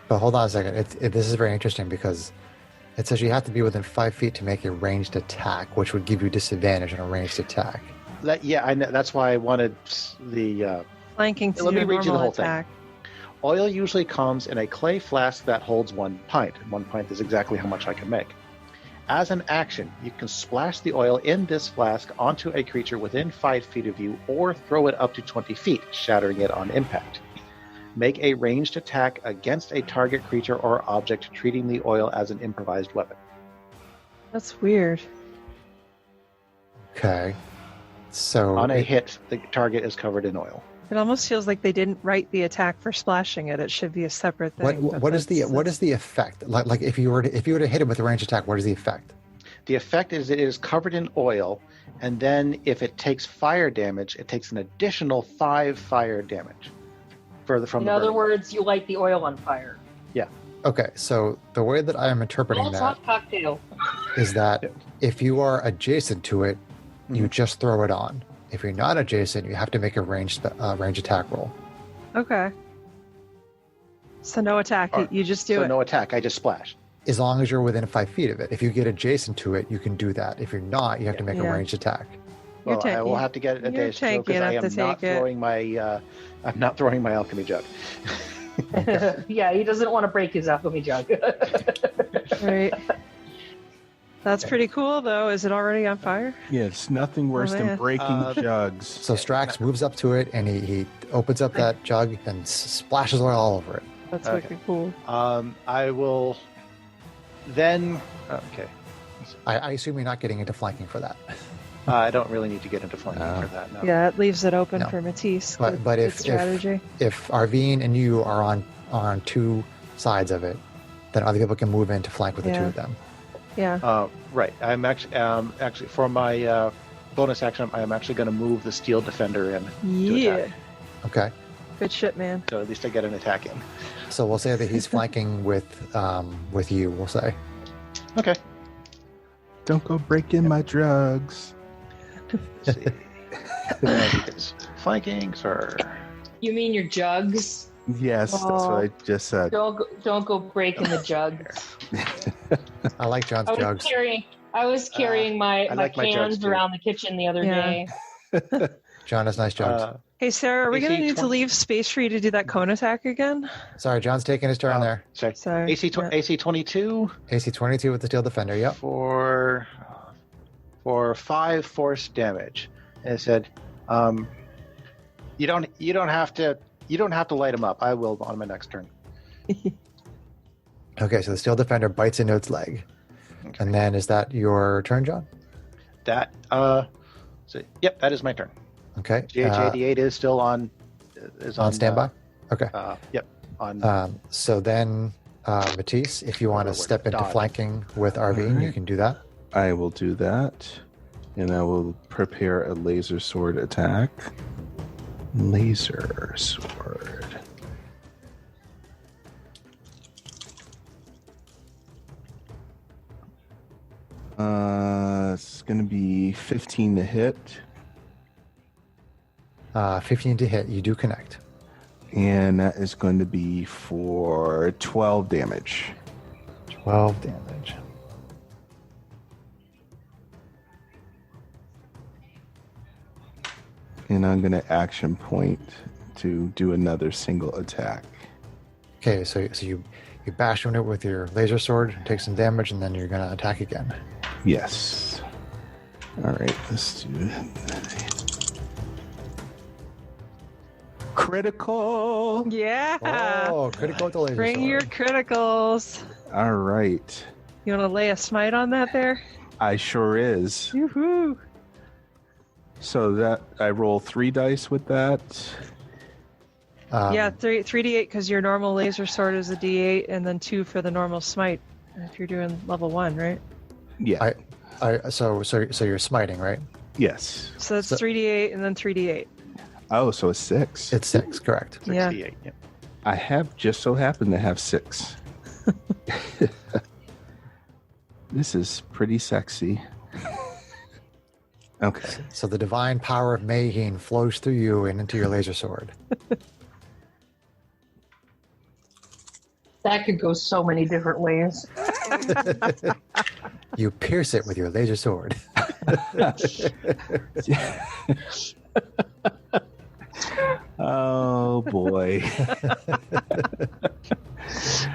But hold on a second. This is very interesting because it says you have to be within 5 feet to make a ranged attack, which would give you disadvantage on a ranged attack. I know, that's why I wanted the... Flanking to let do me a read you the normal whole thing. attack. Oil usually comes in a clay flask that holds 1 pint. 1 pint is exactly how much I can make. As an action, you can splash the oil in this flask onto a creature within 5 feet of you or throw it up to 20 feet, shattering it on impact. Make a ranged attack against a target creature or object, treating the oil as an improvised weapon. That's weird. Okay. So On a hit, the target is covered in oil. It almost feels like they didn't write the attack for splashing it. It should be a separate thing. What is the effect? Like if you were to hit it with a ranged attack, what is the effect? The effect is it is covered in oil, and then if it takes fire damage, it takes an additional 5 fire damage. Further from. In other words, you light the oil on fire. Yeah. Okay, so the way that I am interpreting that cocktail. is that if you are adjacent to it, you just throw it on. If you're not adjacent, you have to make a ranged attack roll. Okay. So no attack. You just do it. So no attack. I just splash. As long as you're within 5 feet of it. If you get adjacent to it, you can do that. If you're not, you have to make a ranged attack. Well, I will have to get a dash because I am not throwing my. I'm not throwing my alchemy jug. Yeah, he doesn't want to break his alchemy jug. Right. That's pretty cool, though. Is it already on fire? Yeah, it's nothing worse than breaking jugs. So Strax moves up to it, and he opens up that jug and splashes oil all over it. That's wicked cool. I will then... Okay. I assume you're not getting into flanking for that. I don't really need to get into flanking for that, no. Yeah, it leaves it open for Matisse. But if Arvine and you are on two sides of it, then other people can move in to flank with the two of them. Yeah. Right. I'm actually for my bonus action, I am actually going to move the steel defender in. Yeah. To attack. Okay. Good shit, man. So at least I get an attack in. So we'll say that he's flanking with you. We'll say. Okay. Don't go breaking my drugs. Let's see. Flanking, sir. You mean your jugs? Yes, that's what I just said. Don't go breaking the jugs. I like John's jugs. I was carrying my cans around the kitchen the other day. John has nice jugs. Hey, Sarah, are we going to need to leave space for you to do that cone attack again? Sorry, John's taking his turn there. Sorry. AC 22. AC 22 with the steel defender. Yep. For 5 force damage. And it said, you don't have to light him up. I will on my next turn. Okay, so the steel defender bites into its leg. Okay. And then is that your turn, John? Yep, that is my turn. Okay. GH88 is still on standby? Okay. Yep. So then, Matisse, if you want to step into flanking with Arvine, you can do that. I will do that. And I will prepare a laser sword attack. Laser sword. It's going to be 15 to hit. 15 to hit. You do connect. And that is going to be for 12 damage. 12 damage. And I'm going to action point to do another single attack. Okay, so you bash on it with your laser sword, take some damage, and then you're going to attack again. Yes. All right, let's do it. Critical. Yeah. Oh, critical with the laser Bring sword. your criticals. All right. You want to lay a smite on that there? I sure is. Yoo-hoo. So that I roll 3 dice with that. Yeah, 3d8 because your normal laser sword is a d8, and then 2 for the normal smite. If you're doing level 1, right? Yeah. So you're smiting, right? Yes. So that's 3d8 and then 3d8. Oh, so it's 6. It's 6, correct. 68. Yeah. I have just so happened to have 6. This is pretty sexy. Okay. So the divine power of Mayheen flows through you and into your laser sword. That could go so many different ways. You pierce it with your laser sword. Oh boy.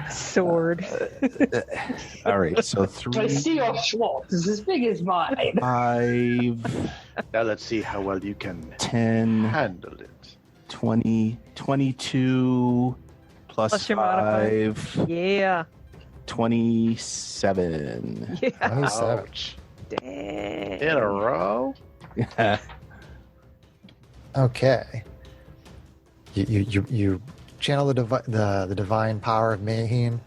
Sword. All right, so My 3, steel Schwartz is as big as mine. 5, Now let's see how well you can 10, handle it. 20, 22, plus your 5, Yeah. 27. Yeah. 27. Ouch. Dang. In a row? Okay. You channel the divine power of Mayheen,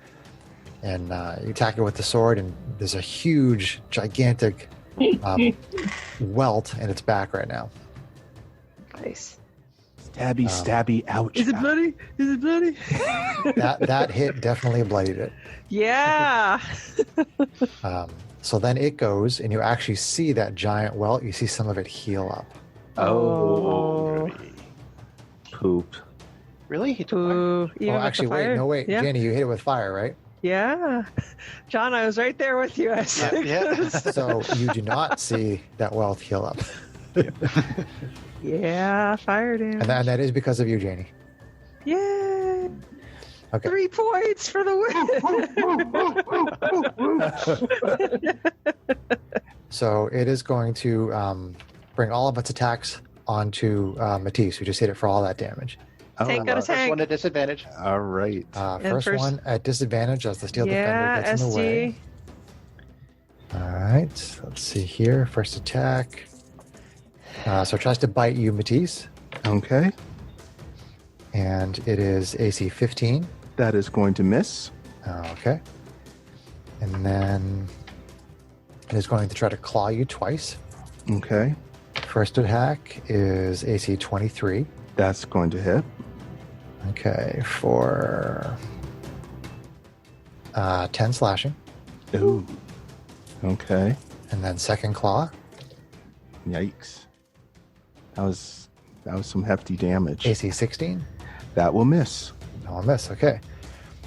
and you attack it with the sword, and there's a huge, gigantic welt in its back right now. Nice. Stabby, stabby, ouch. Is it bloody? Is it bloody? That hit definitely bloodied it. Yeah. So then it goes, and you actually see that giant welt. You see some of it heal up. Oh. Poop. Really? He took Ooh, even with actually, the fire? wait. Yeah. Jenny, you hit it with fire, right? Yeah. John, I was right there with you. Yeah. So you do not see that welt heal up. Yeah, fire damage. And that is because of you, Janie. Yay! Okay. 3 points for the win. So it is going to bring all of its attacks onto Matisse, who just hit it for all that damage. Tank got a First tank. one at disadvantage. All right. First one at disadvantage as the steel Yeah, defender gets in the way. SD. All right, let's see here. First attack. So it tries to bite you, Matisse, Okay. and it is AC 15. That is going to miss. Okay. And then it is going to try to claw you twice. Okay. First attack is AC 23. That's going to hit. Okay, for 10 slashing. Ooh. Okay. And then second claw, Yikes. That was some hefty damage. AC 16. That will miss. No miss. Okay.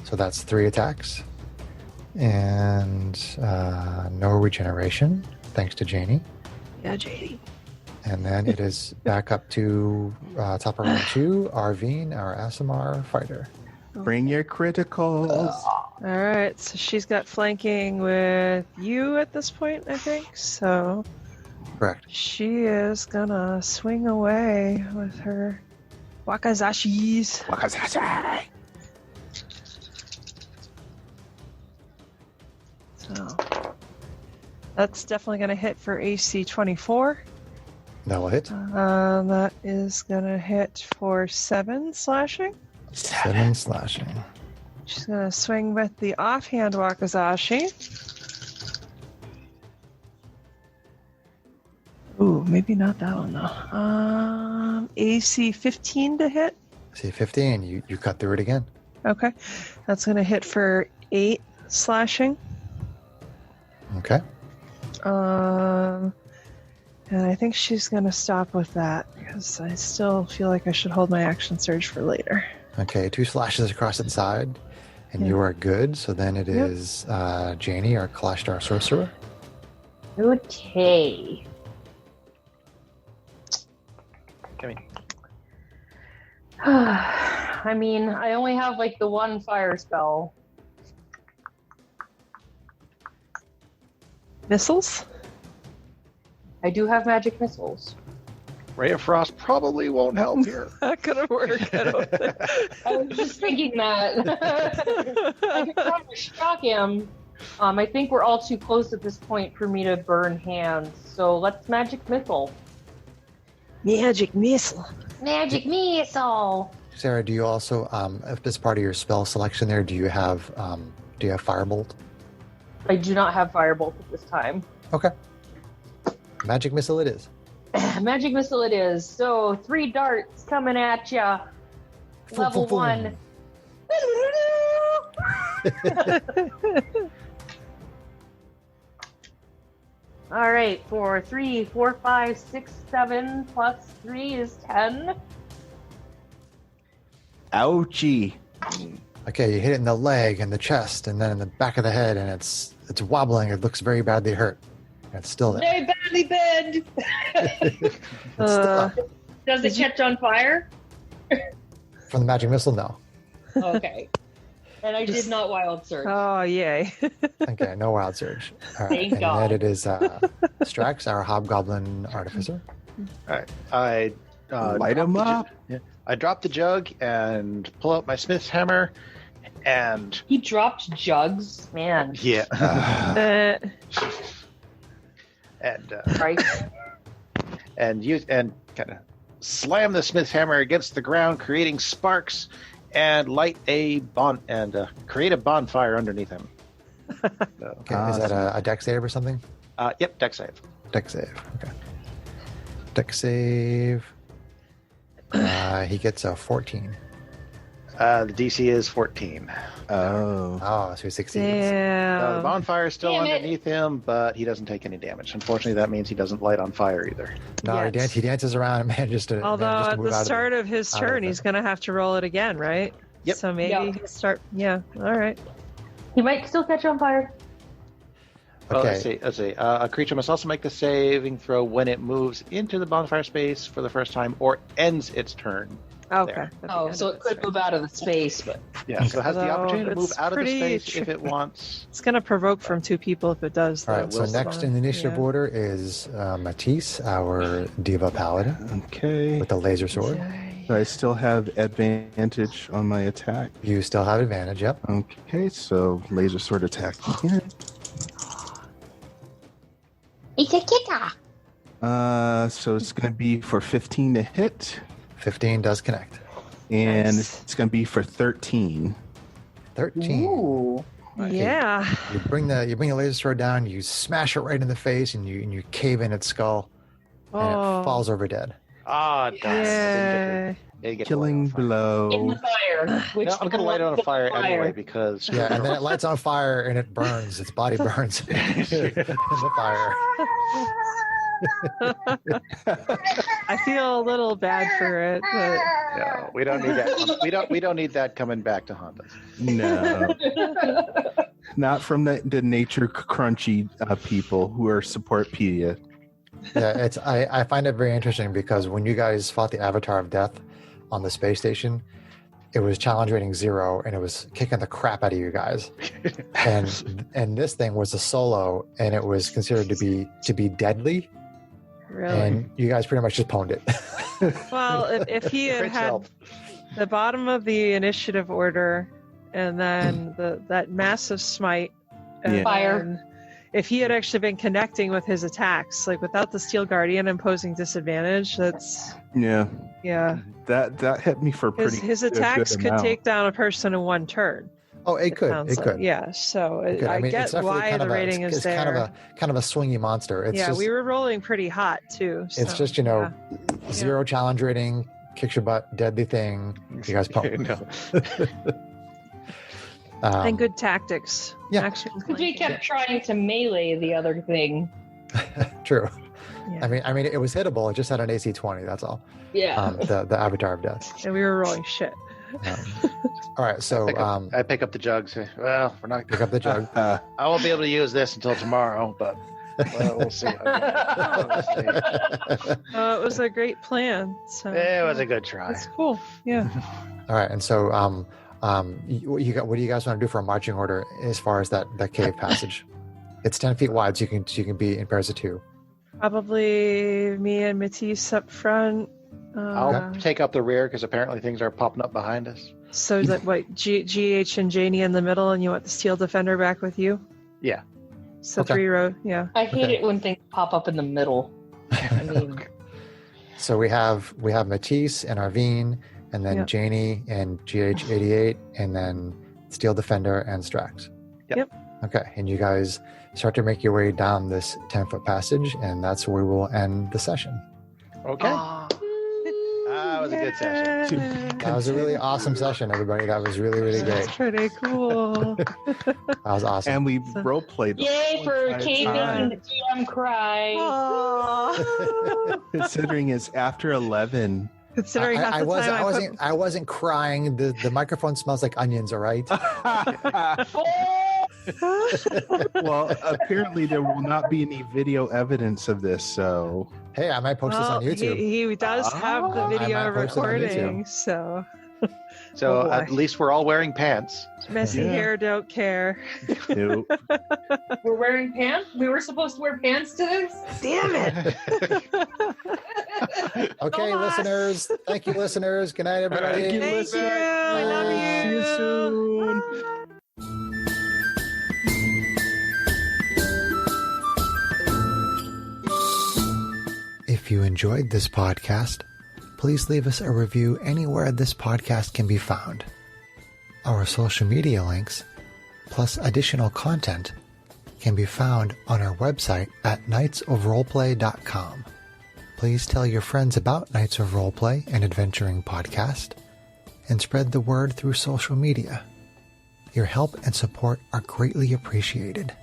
So that's 3 attacks. And no regeneration, thanks to Janie. Yeah, JD. And then it is back up to top of round 2, Arvine, our Asimar fighter. Bring your criticals. All right, so she's got flanking with you at this point, I think. So Correct. she is gonna swing away with her wakazashis. Wakazashi. So that's definitely gonna hit for AC 24. That will hit. That is gonna hit for 7 slashing. 7 slashing. She's gonna swing with the offhand wakizashi. Ooh, maybe not that one though. AC 15 to hit. AC 15, you cut through it again. Okay, that's gonna hit for 8 slashing. Okay. And I think she's gonna stop with that because I still feel like I should hold my action surge for later. Okay, 2 slashes across its side, and Yeah. you are good. So then it Yep. is Janie, our Kalashtar sorcerer. Okay. Come in. I mean, I only have like the one fire spell. Missiles? I do have magic missiles. Ray of Frost probably won't help here. That could work. I don't think. I was just thinking that. I could try to shock him. I think we're all too close at this point for me to burn hands. So let's magic missile. Magic missile. Magic missile. Sarah, do you also, if as part of your spell selection there, do you have Firebolt? I do not have firebolt at this time. Okay. Magic missile it is. Magic missile it is. So 3 darts coming at ya. Level 1. All right, for 3, 4, 5, 6, 7 plus 3 is 10. Ouchie. Okay, you hit it in the leg and the chest, and then in the back of the head, and it's wobbling. It looks very badly hurt. It's still there. Very badly bed. It's still up. Does it catch on fire? From the magic missile, no. Okay. And I did not wild surge. Oh, yay. Okay, no wild surge. All right, Thank and God. then it is Strax, our hobgoblin artificer. All right. I Light 'em up. I drop the jug and pull out my smith's hammer, and He dropped jugs. Man. yeah, Uh, and Right. and use and kind of slam the smith's hammer against the ground, creating sparks, and light a create a bonfire underneath him. Okay, is that a deck save or something? Yep, deck save. Deck save. Okay. Deck save. He gets a 14. The DC is 14. So he succeeds. Damn. The bonfire is still underneath him, but he doesn't take any damage. Unfortunately, that means he doesn't light on fire either. No, he dances around and manages to. Although at the start of his turn, he's going to have to roll it again, right? Yep. So maybe he'll start. Yeah. All right. He might still catch on fire. Well, Okay. let's see. A creature must also make the saving throw when it moves into the bonfire space for the first time or ends its turn. Okay. Oh, so it could move out of the space, but Yeah, so it has the Although opportunity to move it's out of the pretty space if it wants. It's going to provoke from 2 people if it does. All right, so next in the initiative order is Matisse, our Diva Paladin, Okay. with the laser sword. I still have advantage on my attack. You still have advantage, yep. Okay, so laser sword attack again. it's a kicker. So it's going to be for 15 to hit, 15 does connect. and Nice. it's going to be for 13. 13. Ooh. Yeah. You bring the laser sword down, you smash it right in the face, and you cave in its skull, and it falls over dead. Ah, Yeah. Killing In blow. the fire. Which No, I'm going to light it on fire anyway because. Yeah, and then it lights on fire and it burns. Its body burns in the fire. I feel a little bad for it, but No, we don't need that. We don't need that coming back to haunt us. No. Not from the nature crunchy people who are supportpedia. Yeah, I find it very interesting because when you guys fought the Avatar of Death on the space station, it was challenge rating 0 and it was kicking the crap out of you guys. And this thing was a solo and it was considered to be deadly. really. And you guys pretty much just pwned it. Well, if he had Crit had self. the bottom of the initiative order and then that massive smite, and Yeah. Fire. then if he had actually been connecting with his attacks, like without the Steel Guardian imposing disadvantage, that's Yeah. yeah. That hit me for pretty His a good attacks could amount. take down a person in 1 turn. Oh, it could. sounds It like. could. Yeah, so It could. I mean, get it's definitely why kind the of rating it's is there. kind of a swingy monster. It's yeah, just, we were rolling pretty hot too. it's so, just, you know, yeah. 0 challenge rating, kicks your butt, deadly thing. You guys pwned. No. And good tactics. Yeah. Actual Because we flanking. kept trying to melee the other thing. True. Yeah. I mean, it was hittable. It just had an AC 20. That's all. Yeah. The Avatar of Death. And we were rolling shit. All right, so I pick up the jug. Say, well, we're not. pick up the jug. I won't be able to use this until tomorrow, but we'll see. It was a great plan. So It was a good try. It's cool. Yeah. All right, and so what do you guys want to do for a marching order as far as that cave passage? It's 10 feet wide, so you can be in pairs of 2. Probably me and Matisse up front. I'll take up the rear because apparently things are popping up behind us. So that what GH and Janie in the middle, and you want the Steel Defender back with you? Yeah. So Okay. 3 row. Yeah. I hate Okay. it when things pop up in the middle. I mean, So we have Matisse and Arvine, and then Yep. Janie and GH88, and then Steel Defender and Strax. Yep. Okay, and you guys start to make your way down this 10-foot passage, and that's where we will end the session. Okay. That was a good session. That was a really awesome session, everybody. That was really, really great. That's pretty cool. That was awesome. And we role played. yay for entire Kate time. making the GM cry. Aw. Considering it's after 11. Considering half the time I wasn't crying. The microphone smells like onions, all right? Well, apparently there will not be any video evidence of this, so Hey, I might post this on YouTube. He does have the I video might post it on recording, so So Oh, boy. at least we're all wearing pants. messy Yeah. hair don't care. nope. We're wearing pants? We were supposed to wear pants to this? Damn it! Okay, Thomas. listeners. Thank you, listeners. Good night, everybody. Thank you, Thank listeners. you. I love you. See you soon. If you enjoyed this podcast, please leave us a review anywhere this podcast can be found. Our social media links, plus additional content, can be found on our website at knightsofroleplay.com. Please tell your friends about Knights of Roleplay, an adventuring podcast, and spread the word through social media. Your help and support are greatly appreciated.